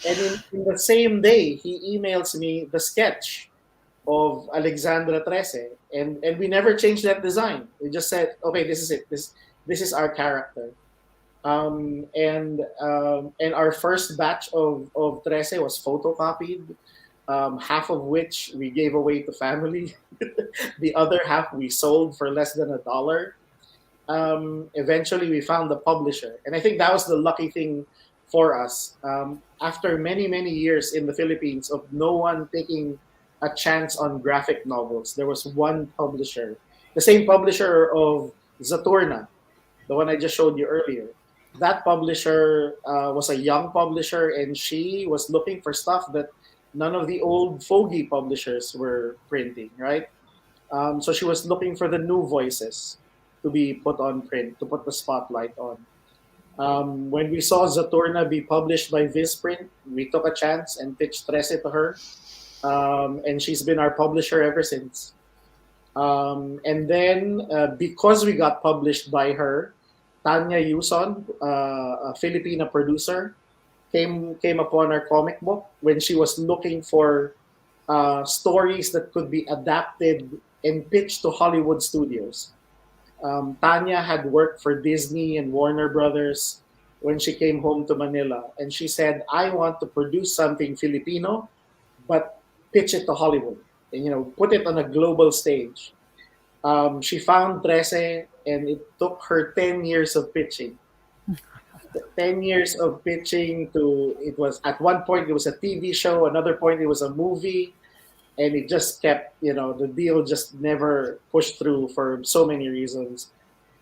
And in the same day, he emails me the sketch of Alexandra 13. And we never changed that design. We just said, okay, this is it. This is our character. And our first batch of 13 was photocopied, half of which we gave away to family. The other half we sold for less than $1. Eventually we found the publisher, and I think that was the lucky thing for us. After many years in the Philippines of no one taking a chance on graphic novels, there was one publisher, the same publisher of Zaturna, the one I just showed you earlier. That publisher was a young publisher, and she was looking for stuff that none of the old fogey publishers were printing, right? So she was looking for the new voices to be put on print, to put the spotlight on. When we saw Zaturna be published by Visprint, we took a chance and pitched 13 to her. And she's been our publisher ever since. And then, because we got published by her, Tanya Yuson, a Filipina producer, came upon our comic book when she was looking for stories that could be adapted and pitched to Hollywood studios. Tanya had worked for Disney and Warner Brothers when she came home to Manila, and she said, I want to produce something Filipino, but pitch it to Hollywood and put it on a global stage. She found 13, and it took her 10 years of pitching. 10 years of pitching it was, at one point it was a TV show, another point it was a movie, and it just kept, the deal just never pushed through for so many reasons.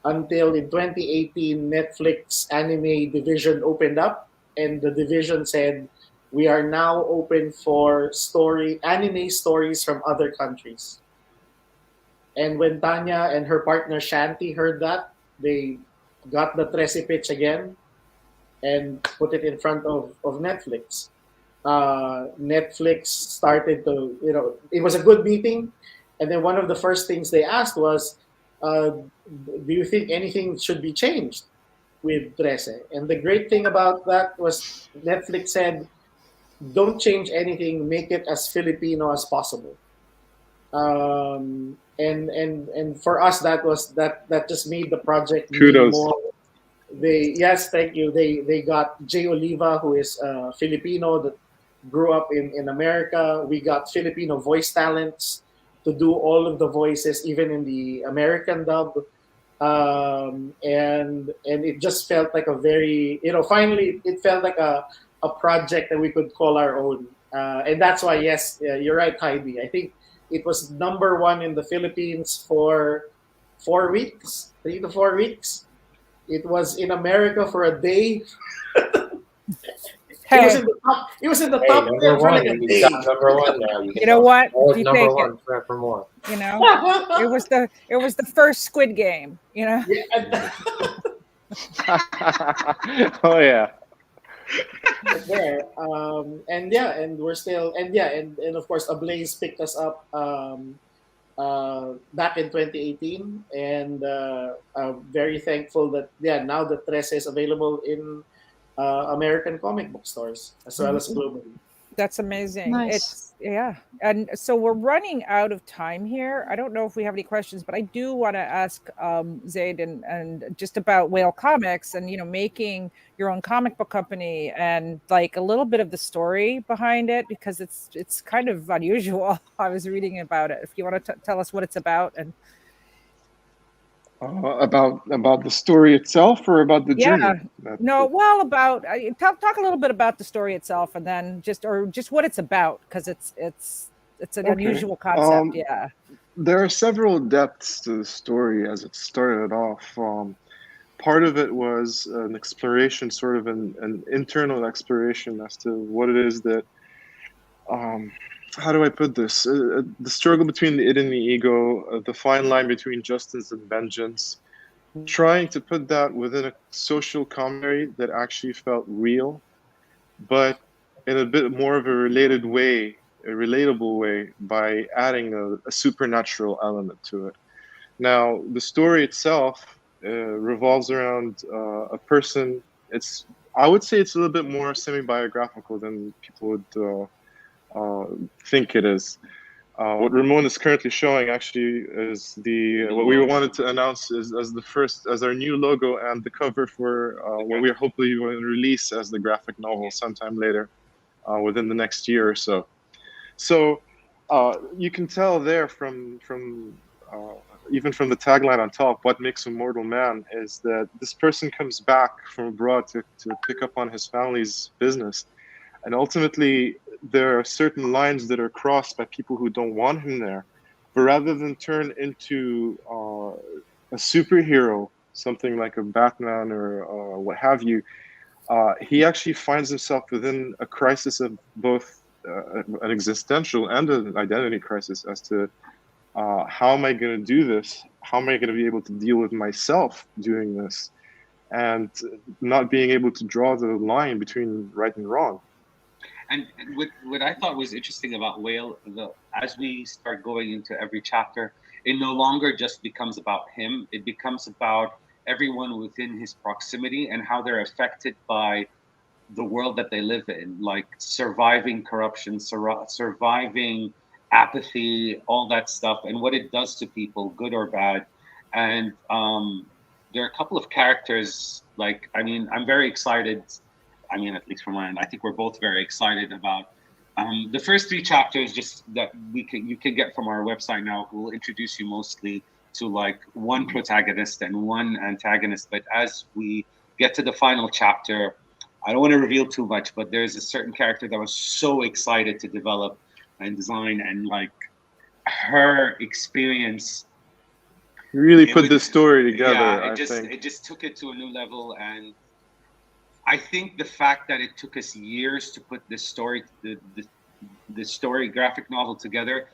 Until in 2018, Netflix anime division opened up, and the division said, we are now open for anime stories from other countries. And when Tanya and her partner Shanti heard that, they got the 13 pitch again and put it in front of Netflix. Netflix started to, it was a good meeting. And then one of the first things they asked was, do you think anything should be changed with 13? And the great thing about that was Netflix said, don't change anything, make it as Filipino as possible. And for us, that just made the project Kudos. more. Yes, thank you. They got Jay Oliva, who is Filipino that grew up in America. We got Filipino voice talents to do all of the voices, even in the American dub. And it just felt like a very, finally it felt like a project that we could call our own. And that's why, yes, you're right, Heidi. I think it was #1 in the Philippines for 4 weeks, 3 to 4 weeks. It was in America for a day. Hey. It was in the top 10 for like a day. #1 now. You know what? You take #1 for more. It was the first Squid Game. Oh yeah. But there, and we're still, and of course, Ablaze picked us up back in 2018, and very thankful that now the Trece is available in American comic book stores as well as globally. That's amazing. Nice. And so we're running out of time here. I don't know if we have any questions, but I do want to ask Zaid and just about Whale Comics and making your own comic book company and like a little bit of the story behind it, because it's kind of unusual. I was reading about it. If you want to tell us what it's about and about the story itself or about the journey? No, well, about talk a little bit about the story itself, and then just what it's about, because it's an unusual concept. There are several depths to the story as it started off. Part of it was an exploration, sort of an internal exploration as to what it is that how do I put this? The struggle between the id and the ego, the fine line between justice and vengeance, trying to put that within a social commentary that actually felt real, but in a bit more of a relatable way by adding a supernatural element to it. Now, the story itself revolves around a person. I would say it's a little bit more semi-biographical than people would think it is. What Ramon is currently showing actually is what we wanted to announce as our new logo and the cover for what we are hopefully going to release as the graphic novel sometime later, within the next year or so. So you can tell there from even from the tagline on top, what makes a mortal man, is that this person comes back from abroad to pick up on his family's business. And ultimately, there are certain lines that are crossed by people who don't want him there. But rather than turn into a superhero, something like a Batman or what have you, he actually finds himself within a crisis of both an existential and an identity crisis as to how am I going to do this? How am I going to be able to deal with myself doing this? And not being able to draw the line between right and wrong. And what I thought was interesting about Whale, as we start going into every chapter, it no longer just becomes about him. It becomes about everyone within his proximity and how they're affected by the world that they live in, like surviving corruption, surviving apathy, all that stuff, and what it does to people, good or bad. And there are a couple of characters, I'm very excited. At least from my end, I think we're both very excited about the first 3 chapters, just that you can get from our website now, who will introduce you mostly to one protagonist and one antagonist. But as we get to the final chapter, I don't want to reveal too much, but there's a certain character that I was so excited to develop and design, and her experience. You really put the story together. Yeah, it just took it to a new level. And I think the fact that it took us years to put this story, the story graphic novel together,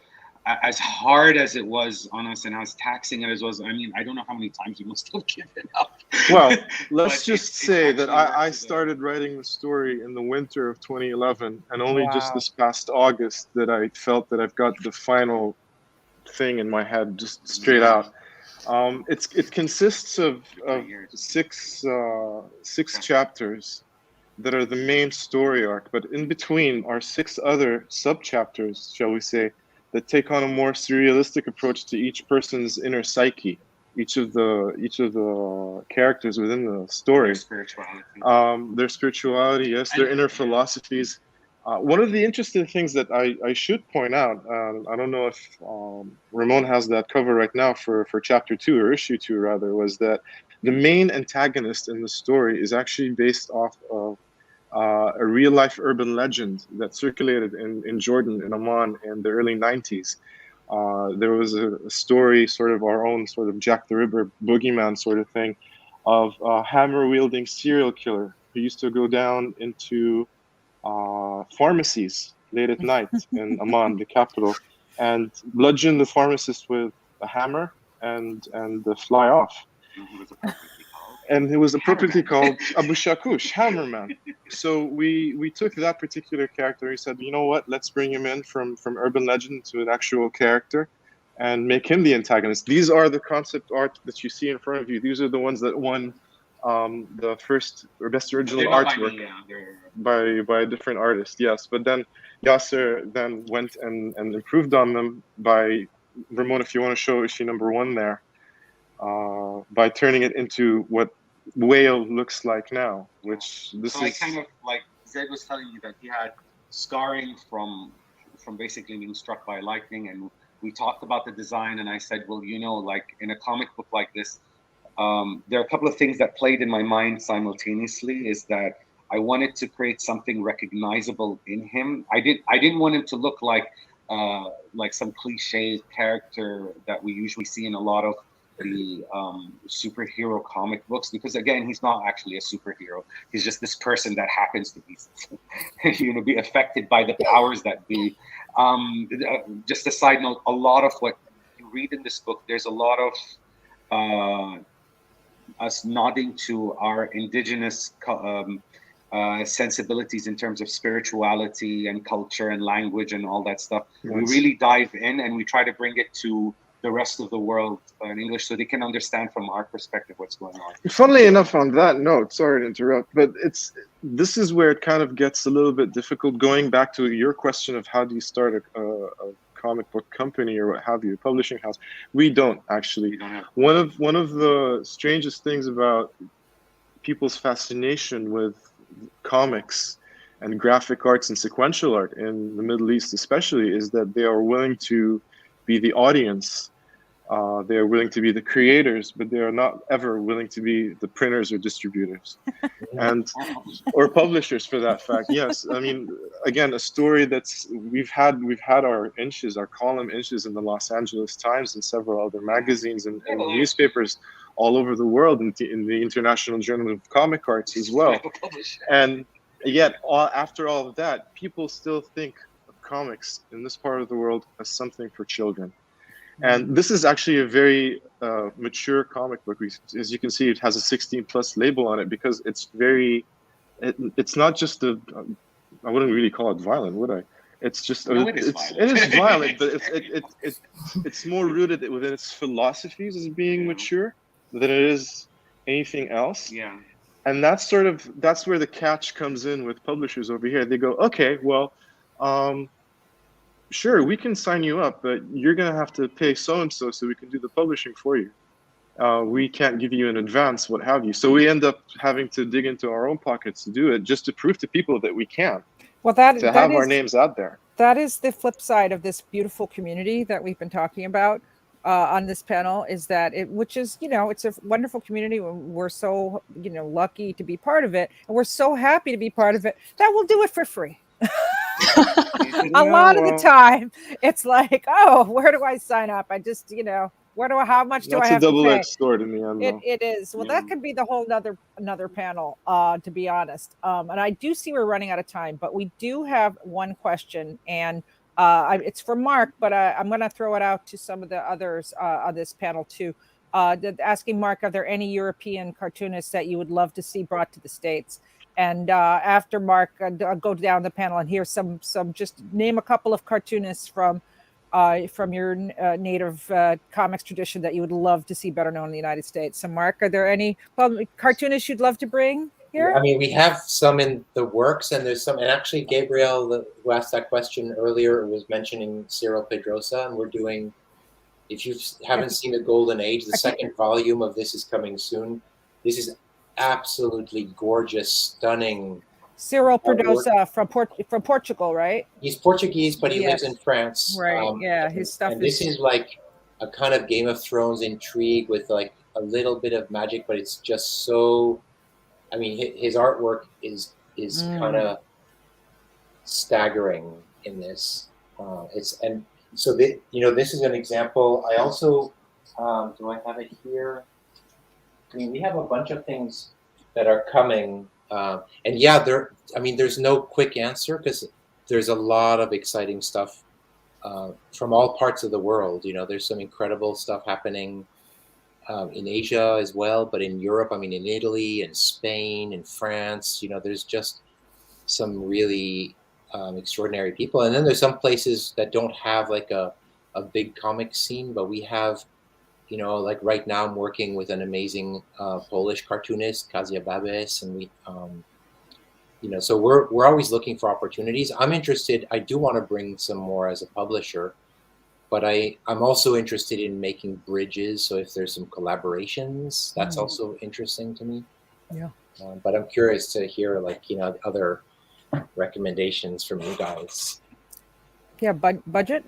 as hard as it was on us and as taxing as it was, I don't know how many times we must have given up. Well, let's just say that I started writing the story in the winter of 2011, and only just this past August that I felt that I've got the final thing in my head, just straight out. It consists of 6 chapters that are the main story arc, but in between are 6 other sub-chapters, shall we say, that take on a more surrealistic approach to each person's inner psyche, each of the characters within the story. Their spirituality, yes, their inner philosophies. One of the interesting things that I should point out, I don't know if Ramon has that cover right now for chapter 2 or issue 2 rather, was that the main antagonist in the story is actually based off of a real-life urban legend that circulated in Jordan, in Amman, in the early 90s. There was a story, sort of our own sort of Jack the Ripper boogeyman sort of thing, of a hammer-wielding serial killer who used to go down into pharmacies late at night in Amman, the capital, and bludgeon the pharmacist with a hammer and fly off. And it was appropriately called Abu Shakush, Hammerman. So we took that particular character. We said, you know what? Let's bring him in from urban legend to an actual character, and make him the antagonist. These are the concept art that you see in front of you. These are the ones that won the first or best original artwork by a different artist. Yes, but then Yasser then went and improved on them by, Ramon, if you want to show issue number 1 there, by turning it into what Whale looks like now, which this so is. I kind of like Zed was telling you that he had scarring from basically being struck by lightning, and we talked about the design, and I said, well, you know, like in a comic book like this, there are a couple of things that played in my mind simultaneously. Is that I wanted to create something recognizable in him. I didn't want him to look like some cliche character that we usually see in a lot of the superhero comic books, because again, he's not actually a superhero. He's just this person that happens to be, be affected by the powers that be. Just a side note, a lot of what you read in this book, there's a lot of us nodding to our indigenous sensibilities in terms of spirituality and culture and language and all that stuff. Yes. We really dive in and we try to bring it to the rest of the world in English so they can understand from our perspective what's going on. Funnily enough, on that note, sorry to interrupt, but this is where it kind of gets a little bit difficult, going back to your question of how do you start a comic book company or what have you, publishing house. We don't actually. One of the strangest things about people's fascination with comics and graphic arts and sequential art in the Middle East especially is that they are willing to be the audience. They are willing to be the creators, but they are not ever willing to be the printers or distributors, or publishers for that fact. Yes, I mean, again, a story that's we've had our column inches in the Los Angeles Times and several other magazines and newspapers all over the world, in the International Journal of Comic Arts as well. And yet, after all of that, people still think of comics in this part of the world as something for children. And this is actually a very mature comic book. As you can see, it has a 16+ label on it because it's it's not just I wouldn't really call it violent, would I? It's just, it is violent, but it's more rooted within its philosophies as being mature than it is anything else. Yeah. And that's where the catch comes in with publishers over here. They go, okay, well, sure, we can sign you up, but you're going to have to pay so-and-so so we can do the publishing for you. We can't give you an advance, what have you. So we end up having to dig into our own pockets to do it, just to prove to people that we can. Well, have our names out there. That is the flip side of this beautiful community that we've been talking about on this panel, is that which is, it's a wonderful community. We're so, lucky to be part of it. And we're so happy to be part of it that we'll do it for free. A lot of the time it's like, oh, where do I sign up? I just, how much do I have to pay? That's a double-edged sword in the end. It is. Well, that could be the whole another panel, to be honest. And I do see we're running out of time, but we do have one question, and it's for Mark, but I'm going to throw it out to some of the others on this panel too. Asking Mark, are there any European cartoonists that you would love to see brought to the States? And after Mark, I'll go down the panel and hear some. Just name a couple of cartoonists from your native comics tradition that you would love to see better known in the United States. So, Mark, are there any cartoonists you'd love to bring here? I mean, we have some in the works, and there's some. And actually, Gabriel, who asked that question earlier, was mentioning Cyril Pedrosa, and we're doing. If you haven't seen The Golden Age, the second volume of this is coming soon. This is absolutely gorgeous, stunning. Cyril Pedrosa from Portugal, right? He's Portuguese, but he lives in France. Right. His stuff. And this is like a kind of Game of Thrones intrigue with like a little bit of magic, but it's just so. I mean, his artwork is kind of staggering in this. So this is an example. I also do I have it here? I mean, we have a bunch of things that are coming, and there's no quick answer because there's a lot of exciting stuff from all parts of the world. There's some incredible stuff happening in Asia as well, but in Europe, I mean, in Italy and Spain and France, there's just some really extraordinary people. And then there's some places that don't have like a big comic scene, but we have, you know, like right now I'm working with an amazing Polish cartoonist, Kazia Babes, and we, you know, so we're always looking for opportunities. I'm interested. I do want to bring some more as a publisher, but I'm also interested in making bridges. So if there's some collaborations, that's also interesting to me. Yeah. But I'm curious to hear, like, you know, other recommendations from you guys. Yeah, Budjette?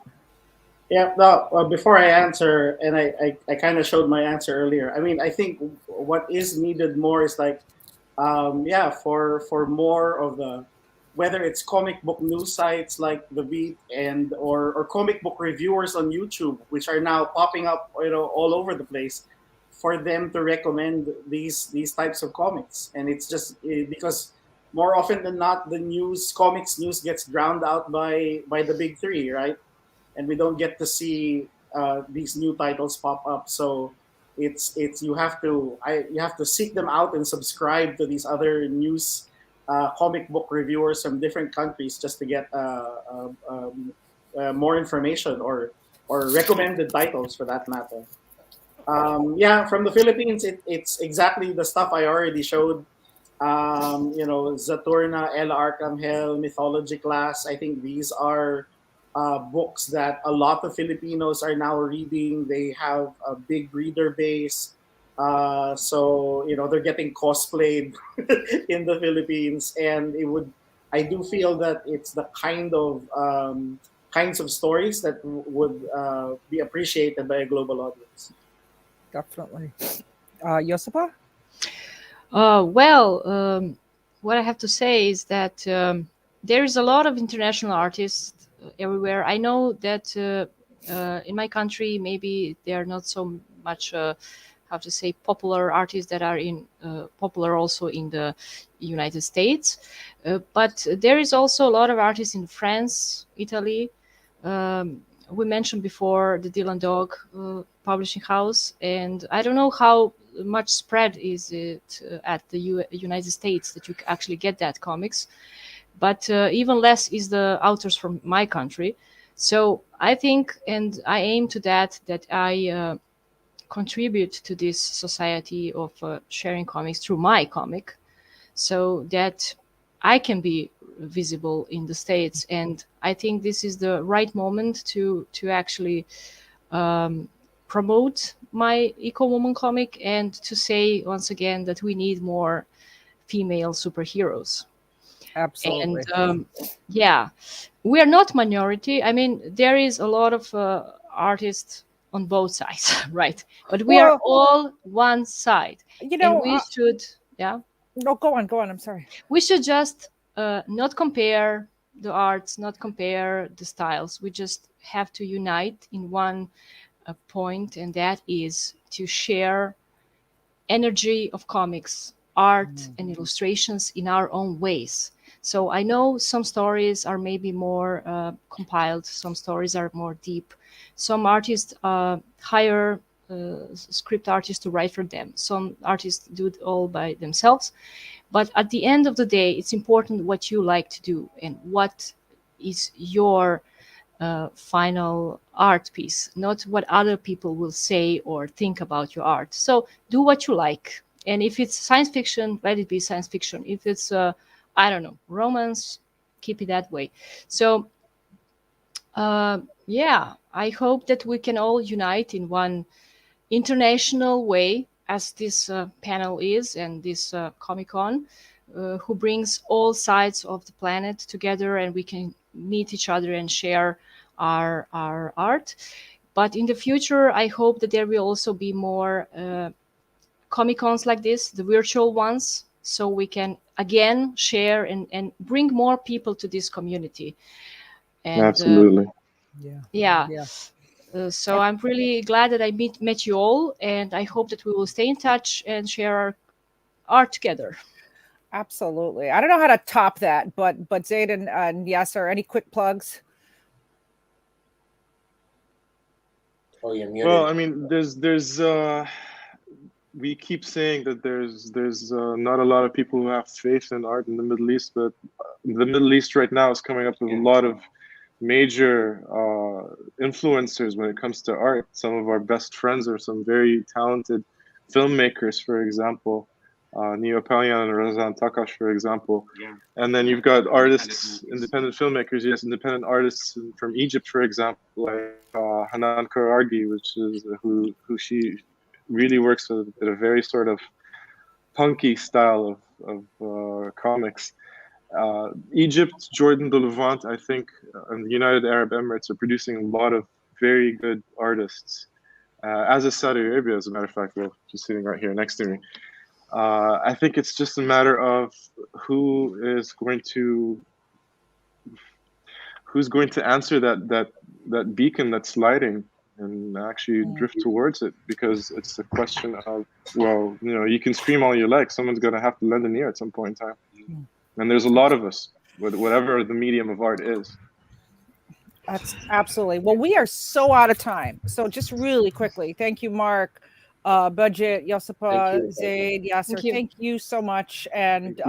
Yeah, no, before I answer, and I kind of showed my answer earlier. I mean, I think what is needed more is like, for more of the, whether it's comic book news sites like The Beat and or comic book reviewers on YouTube, which are now popping up, you know, all over the place, for them to recommend these types of comics. And it's just because more often than not, the comics news gets drowned out by the big three, right? And we don't get to see these new titles pop up. So it's you have to seek them out and subscribe to these other news comic book reviewers from different countries just to get more information or recommended titles for that matter. From the Philippines, it's exactly the stuff I already showed. You know, Zaturna, Ella Arcangel, Mythology Class. I think these are books that a lot of Filipinos are now reading. They have a big reader base. So, you know, they're getting cosplayed in the Philippines. And I do feel that it's the kinds of stories that would be appreciated by a global audience. Definitely. Josipa? What I have to say is that there is a lot of international artists everywhere. I know that in my country, maybe they are not so much, popular artists that are popular also in the United States. But there is also a lot of artists in France, Italy. We mentioned before the Dylan Dog publishing house, and I don't know how much spread is it at the United States that you actually get that comics, but even less is the authors from my country. So I think, and I aim to that I contribute to this society of sharing comics through my comic, so that I can be visible in the States. And I think this is the right moment to actually promote my Eco Woman comic and to say once again that we need more female superheroes. Absolutely. And we are not minority. I mean, there is a lot of artists on both sides, right? But we are all one side. You know, and we should, No, go on. I'm sorry. We should just not compare the arts, not compare the styles. We just have to unite in one point, and that is to share energy of comics, art, and illustrations in our own ways. So I know some stories are maybe more compiled, some stories are more deep. Some artists hire script artists to write for them. Some artists do it all by themselves. But at the end of the day, it's important what you like to do and what is your final art piece, not what other people will say or think about your art. So do what you like. And if it's science fiction, let it be science fiction. If it's, romance, keep it that way. So, I hope that we can all unite in one international way, as this panel is, and this Comic-Con, who brings all sides of the planet together, and we can meet each other and share our art. But in the future, I hope that there will also be more Comic-Cons like this, the virtual ones, so we can again share and bring more people to this community. And, absolutely. So I'm really glad that I met you all, and I hope that we will stay in touch and share our art together. Absolutely. I don't know how to top that, but Zaid and Yasser, any quick plugs? Oh, you're muted. Well, I mean, there's we keep saying that there's not a lot of people who have faith in art in the Middle East, but the Middle East right now is coming up with a lot of major influencers when it comes to art. Some of our best friends are some very talented filmmakers, for example, Neo Palyan and Razan Takash, for example. Yeah. And then you've got artists, independent filmmakers, yes, independent artists from Egypt, for example, like Hanan Karargi, which is who she really works with a very sort of punky style of comics. Egypt, Jordan, the Levant, I think, and the United Arab Emirates are producing a lot of very good artists. As is Saudi Arabia, as a matter of fact, well, just sitting right here next to me. I think it's just a matter of who's going to answer that beacon that's lighting and actually drift towards it, because it's a question of, well, you can scream all you like, someone's going to have to lend an ear at some point in time. And there's a lot of us, whatever the medium of art is. That's absolutely. Well, we are so out of time. So just really quickly, thank you, Mark, Budjette, Josipa, Zaid, Yasser. Thank you so much. And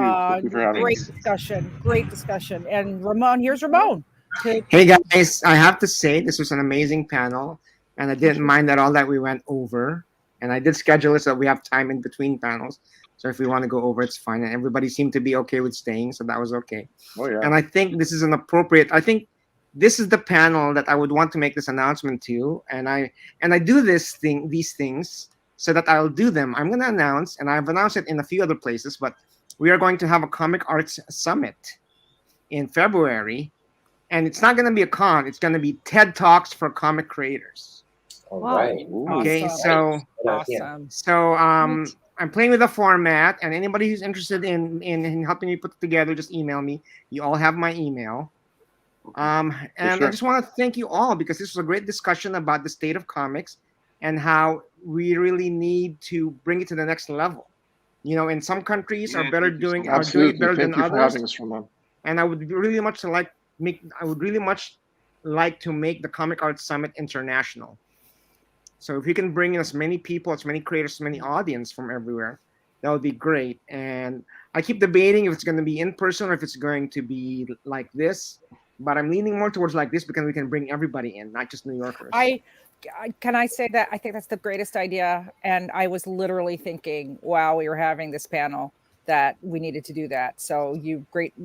great discussion. And Ramon, here's Ramon. Hey guys, I have to say this was an amazing panel, and I didn't mind at all that we went over. And I did schedule it so we have time in between panels. So if we want to go over, it's fine. And everybody seemed to be okay with staying, so that was okay. Oh yeah. And I think this is I think this is the panel that I would want to make this announcement to. And I do these things so that I'll do them. I'm going to announce, and I've announced it in a few other places, but we are going to have a comic arts summit in February. And it's not going to be a con. It's going to be TED Talks for comic creators. All right. Okay, Awesome. So I'm playing with the format, and anybody who's interested in helping me put it together, just email me. You all have my email. And I just want to thank you all, because this was a great discussion about the state of comics and how we really need to bring it to the next level. In some countries are doing it better than others. And I would really much like to make the Comic Arts Summit international. So if you can bring in as many people, as many creators, as many audience from everywhere, that would be great. And I keep debating if it's going to be in person or if it's going to be like this. But I'm leaning more towards like this, because we can bring everybody in, not just New Yorkers. Can I say that I think that's the greatest idea? And I was literally thinking, while we were having this panel, that we needed to do that. So great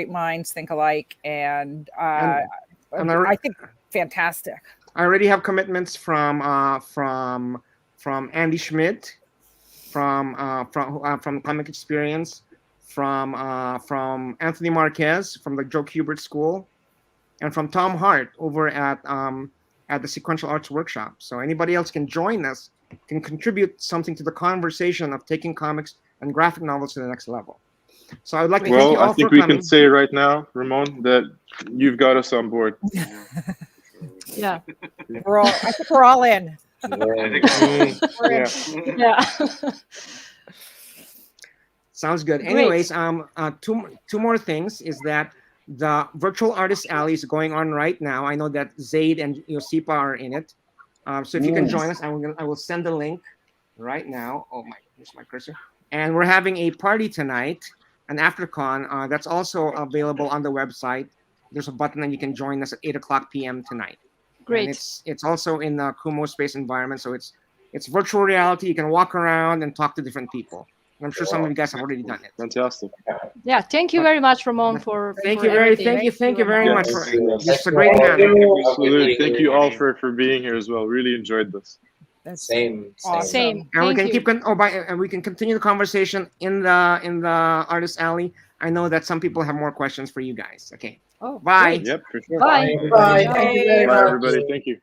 minds think alike, and I think fantastic. I already have commitments from Andy Schmidt, from Comic Experience, from Anthony Marquez from the Joe Kubert School, and from Tom Hart over at the Sequential Arts Workshop. So anybody else can join us, can contribute something to the conversation of taking comics and graphic novels to the next level. So I'd like to thank you all for coming. Well, I think we can say right now, Ramon, that you've got us on board. Yeah. I think we're all in. Yeah. Sounds good. Anyways, two more things is that the Virtual Artist Alley is going on right now. I know that Zaid and Josipa are in it. So if you can join us, I will send the link right now. Oh my, here's my cursor. And we're having a party tonight, an AfterCon, that's also available on the website. There's a button and you can join us at 8:00 p.m. tonight. Great. And it's also in the Kumo Space environment, so it's virtual reality. You can walk around and talk to different people. And I'm sure some of you guys have already done it. Fantastic. Yeah, thank you very much, Ramon, for thank you very much for this. A great panel. Absolutely. Thank you all for being here as well. Really enjoyed this. That's same. And we can keep and we can continue the conversation in the Artist Alley. I know that some people have more questions for you guys. Okay. Oh, bye. Yep, for sure. Bye. Bye. Thank you very much. Bye, everybody. Thank you.